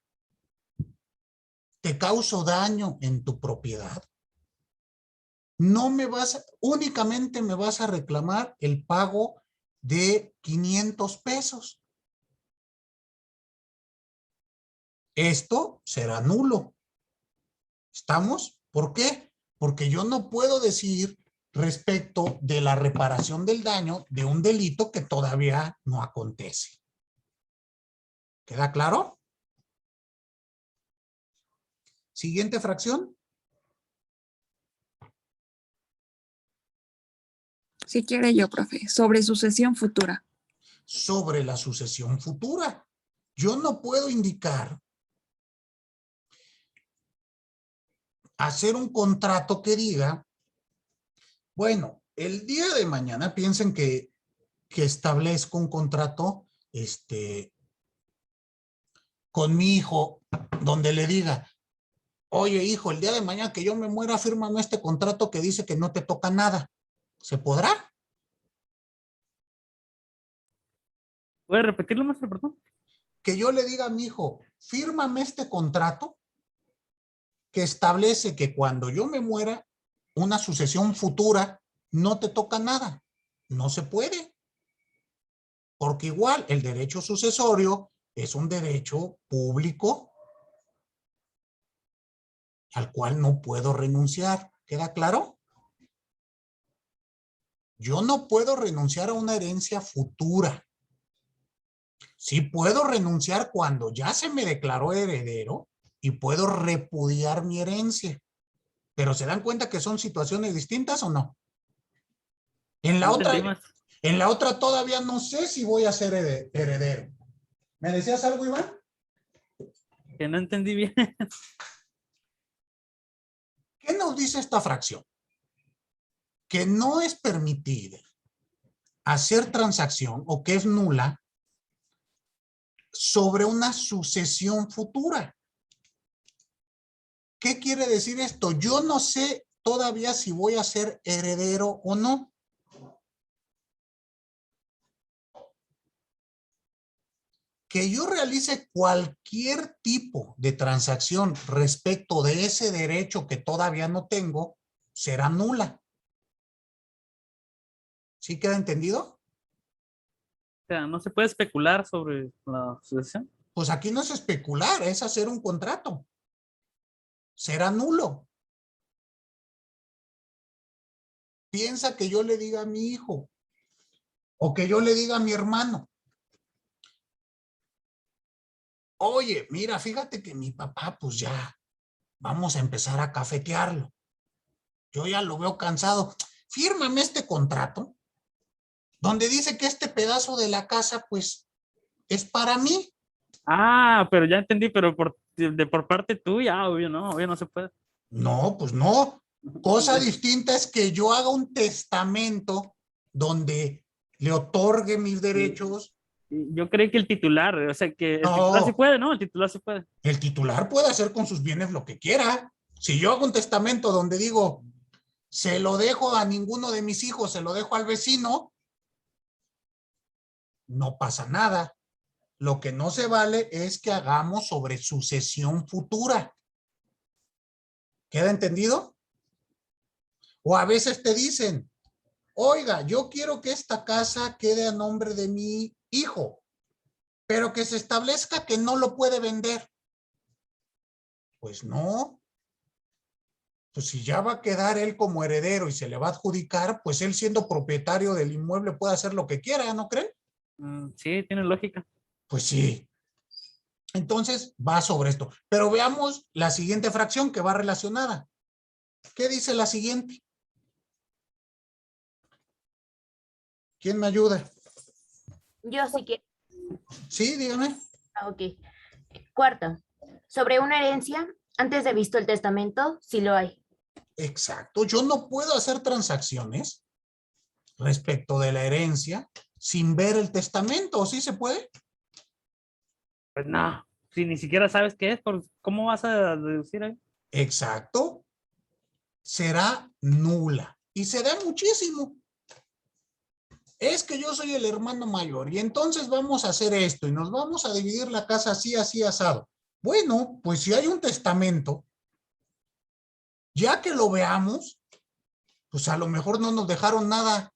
te causo daño en tu propiedad, únicamente me vas a reclamar el pago de 500 pesos. Esto será nulo. ¿Estamos? ¿Por qué? Porque yo no puedo decir respecto de la reparación del daño de un delito que todavía no acontece. ¿Queda claro? Siguiente fracción. Si quiere yo, profe, sobre sucesión futura. Sobre la sucesión futura. Yo no puedo indicar hacer un contrato que diga, bueno, el día de mañana piensen que establezco un contrato con mi hijo donde le diga, Oye, hijo, el día de mañana que yo me muera, fírmame este contrato que dice que no te toca nada. ¿Se podrá? ¿Puede repetirlo, maestro, perdón? Que yo le diga a mi hijo, fírmame este contrato que establece que cuando yo me muera, una sucesión futura, no te toca nada. No se puede. Porque igual el derecho sucesorio es un derecho público al cual no puedo renunciar. ¿Queda claro? Yo no puedo renunciar a una herencia futura. Sí puedo renunciar cuando ya se me declaró heredero y puedo repudiar mi herencia. Pero ¿se dan cuenta que son situaciones distintas o no? En la otra todavía no sé si voy a ser heredero. ¿Me decías algo, Iván? Que no entendí bien. ¿Qué nos dice esta fracción? Que no es permitido hacer transacción o que es nula sobre una sucesión futura. ¿Qué quiere decir esto? Yo no sé todavía si voy a ser heredero o no. Que yo realice cualquier tipo de transacción respecto de ese derecho que todavía no tengo, será nula. ¿Sí queda entendido? O sea, no se puede especular sobre la sucesión. Pues aquí no es especular, es hacer un contrato. Será nulo. Piensa que yo le diga a mi hijo o que yo le diga a mi hermano, oye, mira, fíjate que mi papá, pues ya, vamos a empezar a cafetearlo. Yo ya lo veo cansado. Fírmame este contrato donde dice que este pedazo de la casa, pues, es para mí. Ah, pero ya entendí, pero por parte tuya, obvio no se puede. No, pues no. Cosa distinta es que yo haga un testamento donde le otorgue mis derechos. Yo creí que el titular, o sea, que el No. titular sí puede, ¿no? El titular sí puede. El titular puede hacer con sus bienes lo que quiera. Si yo hago un testamento donde digo, se lo dejo a ninguno de mis hijos, se lo dejo al vecino, no pasa nada. Lo que no se vale es que hagamos sobre sucesión futura. ¿Queda entendido? O a veces te dicen, oiga, yo quiero que esta casa quede a nombre de mi hijo, pero que se establezca que no lo puede vender. Pues no. Pues si ya va a quedar él como heredero y se le va a adjudicar, pues él siendo propietario del inmueble puede hacer lo que quiera, ¿no creen? Sí, tiene lógica. Pues sí. Entonces va sobre esto. Pero veamos la siguiente fracción que va relacionada. ¿Qué dice la siguiente? ¿Quién me ayuda? Yo sí que. Sí, dígame. Ok. Cuarto, sobre una herencia, antes de visto el testamento, sí lo hay. Exacto. Yo no puedo hacer transacciones respecto de la herencia sin ver el testamento. ¿O sí se puede? Pues no, si ni siquiera sabes qué es, ¿cómo vas a deducir ahí? Exacto. Será nula. Y se da muchísimo. Es que yo soy el hermano mayor y entonces vamos a hacer esto y nos vamos a dividir la casa así, así, asado. Bueno, pues si hay un testamento, ya que lo veamos, pues a lo mejor no nos dejaron nada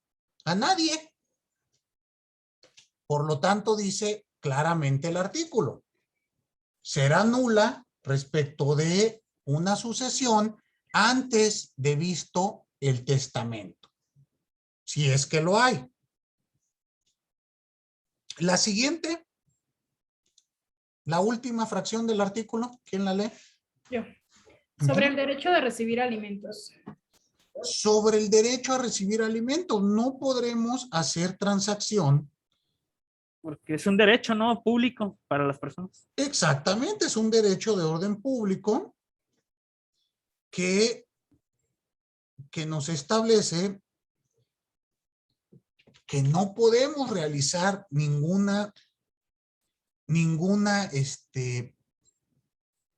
a nadie. Por lo tanto, dice claramente el artículo. Será nula respecto de una sucesión antes de visto el testamento. Si es que lo hay. La siguiente, la última fracción del artículo, ¿quién la lee? Yo. Sobre el derecho de recibir alimentos. Sobre el derecho a recibir alimentos. No podremos hacer transacción. Porque es un derecho, ¿no? Público para las personas. Exactamente, es un derecho de orden público que nos establece que no podemos realizar ninguna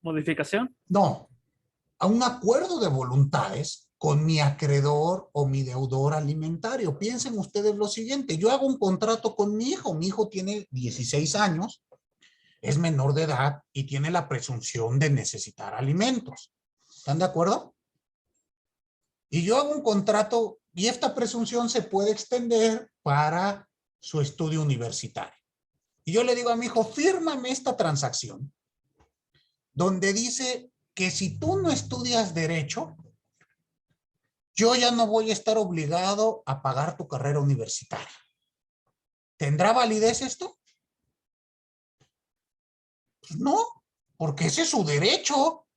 ¿Modificación? No, a un acuerdo de voluntades con mi acreedor o mi deudor alimentario. Piensen ustedes lo siguiente, yo hago un contrato con mi hijo tiene 16 años, es menor de edad y tiene la presunción de necesitar alimentos. ¿Están de acuerdo? Y yo hago un contrato y esta presunción se puede extender para su estudio universitario. Y yo le digo a mi hijo, fírmame esta transacción donde dice que si tú no estudias derecho, yo ya no voy a estar obligado a pagar tu carrera universitaria. ¿Tendrá validez esto? Pues no, porque ese es su derecho.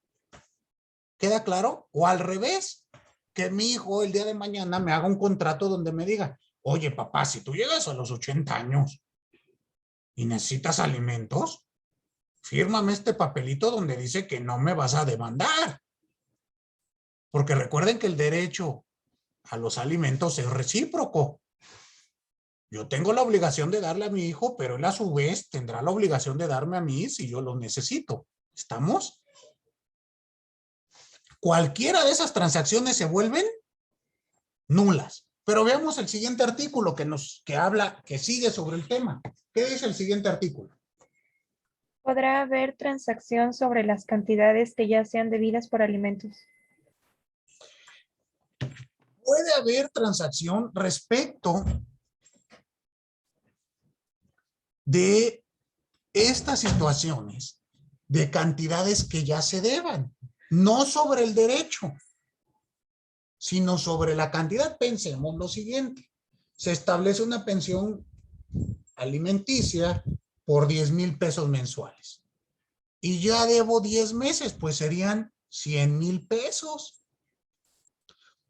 ¿Queda claro? O al revés, que mi hijo el día de mañana me haga un contrato donde me diga, oye papá, si tú llegas a los 80 años y necesitas alimentos, fírmame este papelito donde dice que no me vas a demandar. Porque recuerden que el derecho a los alimentos es recíproco. Yo tengo la obligación de darle a mi hijo, pero él a su vez tendrá la obligación de darme a mí si yo lo necesito. ¿Estamos? Cualquiera de esas transacciones se vuelven nulas. Pero veamos el siguiente artículo que sigue sobre el tema. ¿Qué dice el siguiente artículo? Podrá haber transacción sobre las cantidades que ya sean debidas por alimentos. Puede haber transacción respecto de estas situaciones de cantidades que ya se deban, no sobre el derecho, sino sobre la cantidad. Pensemos lo siguiente, se establece una pensión alimenticia por 10,000 pesos mensuales y ya debo 10 meses, pues serían 100,000 pesos.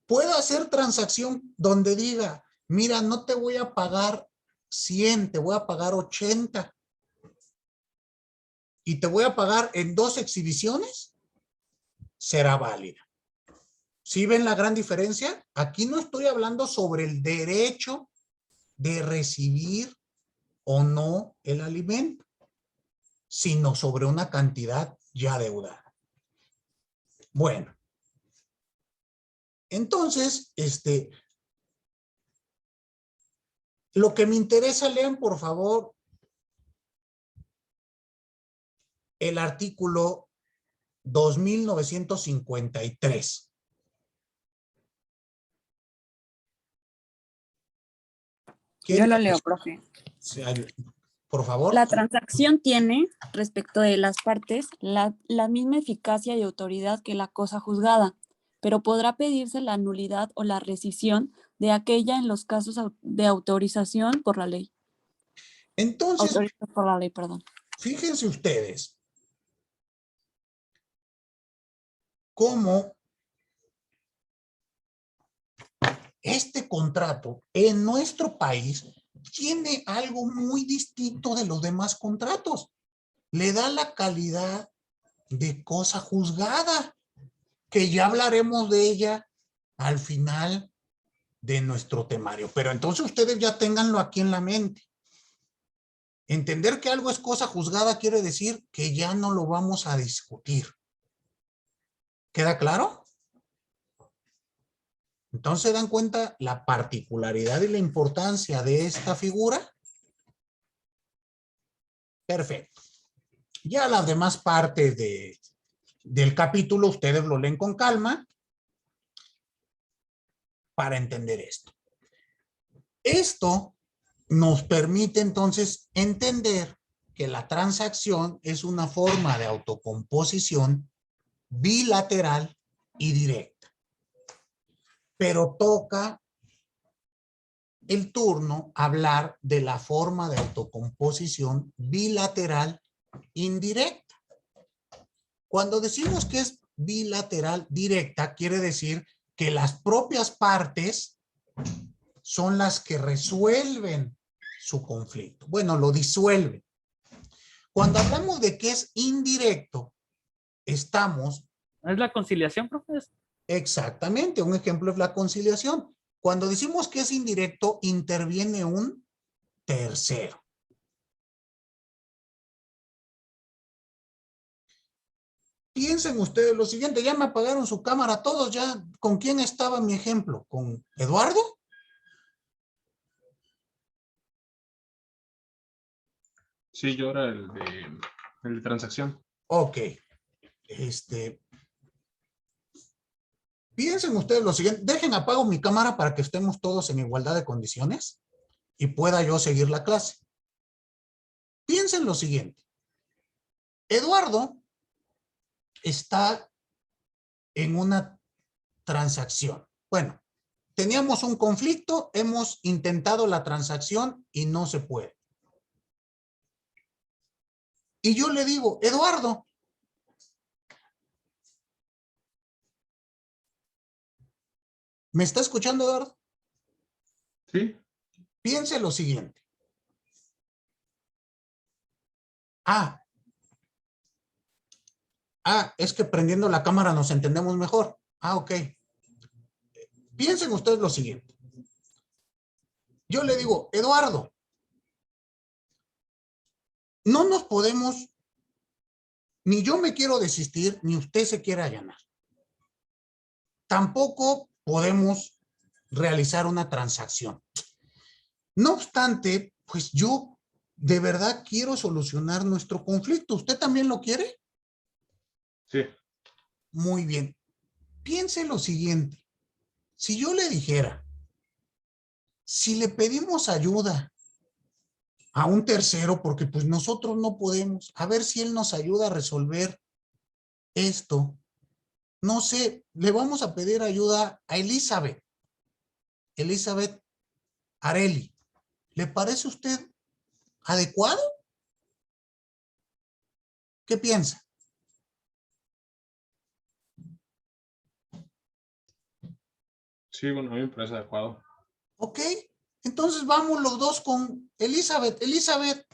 Puedo hacer transacción donde diga, mira, no te voy a pagar 100, te voy a pagar 80 y te voy a pagar en 2 exhibiciones, será válida. ¿Sí ven la gran diferencia? Aquí no estoy hablando sobre el derecho de recibir o no el alimento, sino sobre una cantidad ya deudada. Bueno, entonces, lo que me interesa, lean por favor el artículo 2953. Yo lo leo, profe. Por favor. La transacción tiene, respecto de las partes, la misma eficacia y autoridad que la cosa juzgada, pero podrá pedirse la nulidad o la rescisión de aquella en los casos de autorización por la ley. Entonces, por la ley, perdón. Fíjense ustedes cómo este contrato en nuestro país tiene algo muy distinto de los demás contratos. Le da la calidad de cosa juzgada, que ya hablaremos de ella al final de nuestro temario. Pero entonces ustedes ya ténganlo aquí en la mente. Entender que algo es cosa juzgada quiere decir que ya no lo vamos a discutir. ¿Queda claro? Entonces, ¿se dan cuenta la particularidad y la importancia de esta figura? Perfecto. Ya las demás partes del capítulo ustedes lo leen con calma para entender esto. Esto nos permite entonces entender que la transacción es una forma de autocomposición bilateral y directa. Pero toca el turno hablar de la forma de autocomposición bilateral indirecta. Cuando decimos que es bilateral directa, quiere decir que las propias partes son las que resuelven su conflicto. Bueno, lo disuelven. Cuando hablamos de que es indirecto, estamos... ¿Es la conciliación, profesor? Exactamente, un ejemplo es la conciliación. Cuando decimos que es indirecto, interviene un tercero. Piensen ustedes lo siguiente, ya me apagaron su cámara todos, ya. ¿Con quién estaba mi ejemplo? ¿Con Eduardo? Sí, yo era el de transacción. Ok. Piensen ustedes lo siguiente, dejen apago mi cámara para que estemos todos en igualdad de condiciones y pueda yo seguir la clase. Piensen lo siguiente. Eduardo está en una transacción. Bueno, teníamos un conflicto, hemos intentado la transacción y no se puede. Y yo le digo, Eduardo, ¿me está escuchando, Eduardo? Sí. Piense lo siguiente. Es que prendiendo la cámara nos entendemos mejor. Ok. Piensen ustedes lo siguiente. Yo le digo, Eduardo, no nos podemos, ni yo me quiero desistir, ni usted se quiere allanar. Tampoco podemos realizar una transacción. No obstante, pues yo de verdad quiero solucionar nuestro conflicto. ¿Usted también lo quiere? Sí. Muy bien. Piense lo siguiente. Si yo le dijera, si le pedimos ayuda a un tercero, porque pues nosotros no podemos, a ver si él nos ayuda a resolver esto. No sé, le vamos a pedir ayuda a Elizabeth Areli. ¿Le parece a usted adecuado? ¿Qué piensa? Sí, bueno, a mí me parece adecuado. Ok, entonces vamos los dos con Elizabeth. Elizabeth,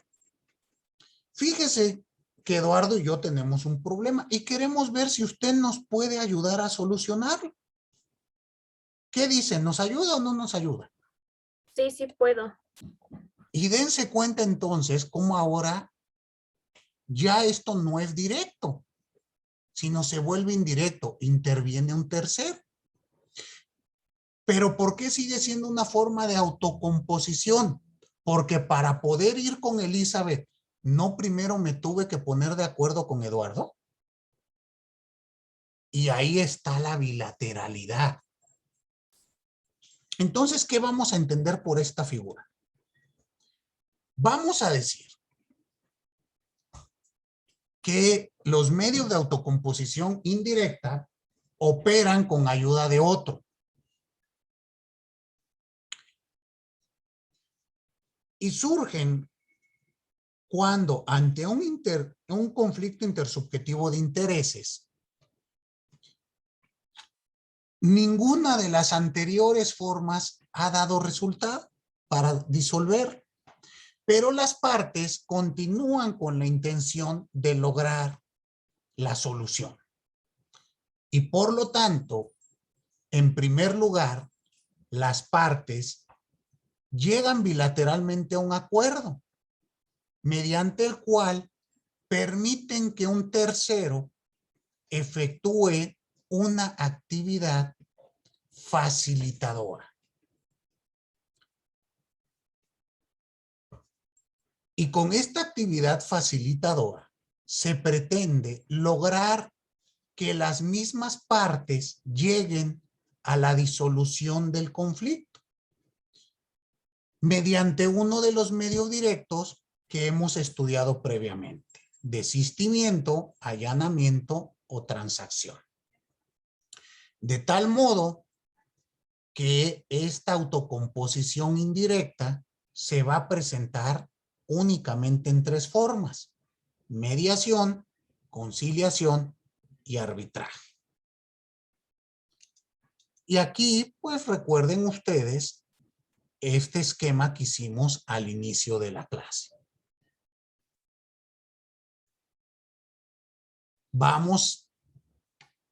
fíjese que Eduardo y yo tenemos un problema y queremos ver si usted nos puede ayudar a solucionarlo. ¿Qué dice? ¿Nos ayuda o no nos ayuda? Sí, sí puedo. Y dense cuenta entonces cómo ahora ya esto no es directo, sino se vuelve indirecto, interviene un tercero. Pero ¿por qué sigue siendo una forma de autocomposición? Porque para poder ir con Elizabeth, ¿no primero me tuve que poner de acuerdo con Eduardo? Y ahí está la bilateralidad. Entonces, ¿qué vamos a entender por esta figura? Vamos a decir que los medios de autocomposición indirecta operan con ayuda de otro. Y surgen cuando ante un conflicto intersubjetivo de intereses, ninguna de las anteriores formas ha dado resultado para disolver, pero las partes continúan con la intención de lograr la solución. Y por lo tanto, en primer lugar, las partes llegan bilateralmente a un acuerdo, mediante el cual permiten que un tercero efectúe una actividad facilitadora. Y con esta actividad facilitadora se pretende lograr que las mismas partes lleguen a la disolución del conflicto mediante uno de los medios directos que hemos estudiado previamente: desistimiento, allanamiento o transacción. De tal modo que esta autocomposición indirecta se va a presentar únicamente en tres formas: mediación, conciliación y arbitraje. Y aquí, pues recuerden ustedes este esquema que hicimos al inicio de la clase. Vamos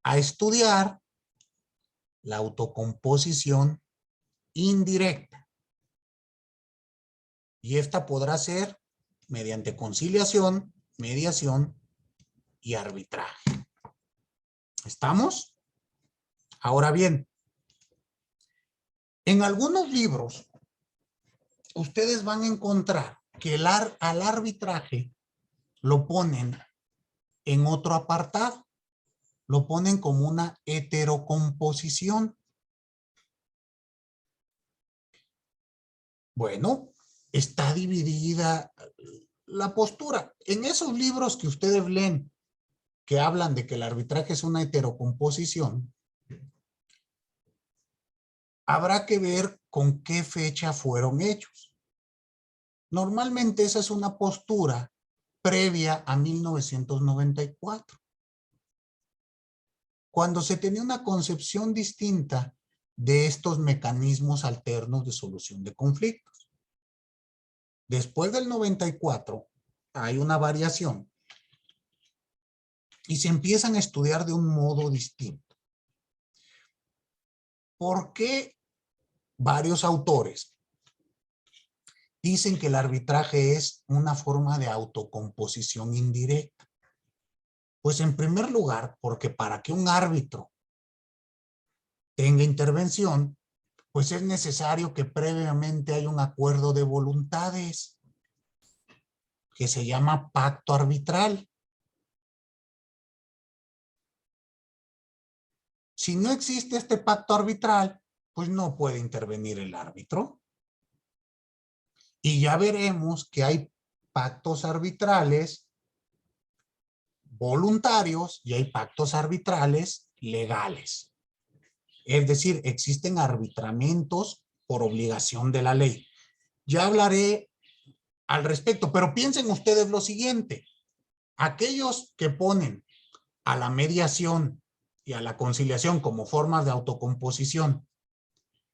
a estudiar la autocomposición indirecta. Y esta podrá ser mediante conciliación, mediación y arbitraje. ¿Estamos? Ahora bien, en algunos libros, ustedes van a encontrar que al arbitraje lo ponen en otro apartado. Lo ponen como una heterocomposición. Bueno, está dividida la postura. En esos libros que ustedes leen, que hablan de que el arbitraje es una heterocomposición, habrá que ver con qué fecha fueron hechos. Normalmente esa es una postura previa a 1994. Cuando se tenía una concepción distinta de estos mecanismos alternos de solución de conflictos. Después del 94 hay una variación y se empiezan a estudiar de un modo distinto. ¿Por qué varios autores dicen que el arbitraje es una forma de autocomposición indirecta? Pues en primer lugar, porque para que un árbitro tenga intervención, pues es necesario que previamente haya un acuerdo de voluntades que se llama pacto arbitral. Si no existe este pacto arbitral, pues no puede intervenir el árbitro. Y ya veremos que hay pactos arbitrales voluntarios y hay pactos arbitrales legales. Es decir, existen arbitramientos por obligación de la ley. Ya hablaré al respecto, pero piensen ustedes lo siguiente. Aquellos que ponen a la mediación y a la conciliación como formas de autocomposición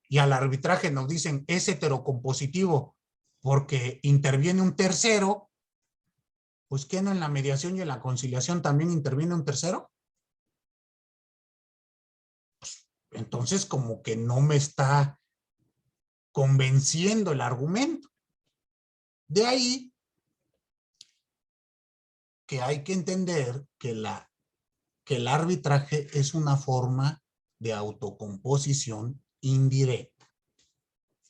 y al arbitraje nos dicen es heterocompositivo porque interviene un tercero, pues ¿qué no en la mediación y en la conciliación también interviene un tercero? Entonces como que no me está convenciendo el argumento. De ahí que hay que entender que el arbitraje es una forma de autocomposición indirecta.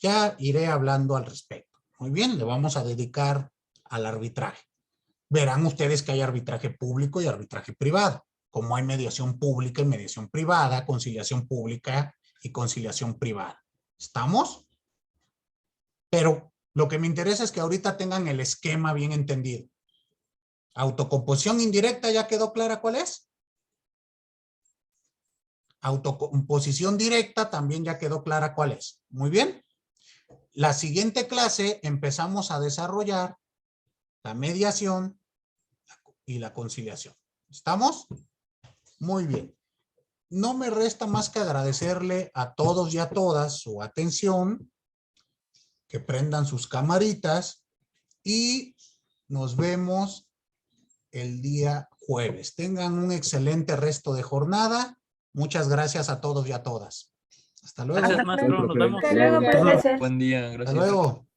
Ya iré hablando al respecto. Muy bien, le vamos a dedicar al arbitraje. Verán ustedes que hay arbitraje público y arbitraje privado, como hay mediación pública y mediación privada, conciliación pública y conciliación privada. ¿Estamos? Pero lo que me interesa es que ahorita tengan el esquema bien entendido. Autocomposición indirecta, ¿ya quedó clara cuál es? Autocomposición directa, también ya quedó clara cuál es. Muy bien. La siguiente clase empezamos a desarrollar la mediación y la conciliación. ¿Estamos? Muy bien. No me resta más que agradecerle a todos y a todas su atención, que prendan sus camaritas y nos vemos el día jueves. Tengan un excelente resto de jornada. Muchas gracias a todos y a todas. Hasta luego. Gracias, maestro. Nos vemos. Hasta luego, profesor. Buen día, Hasta gracias. luego.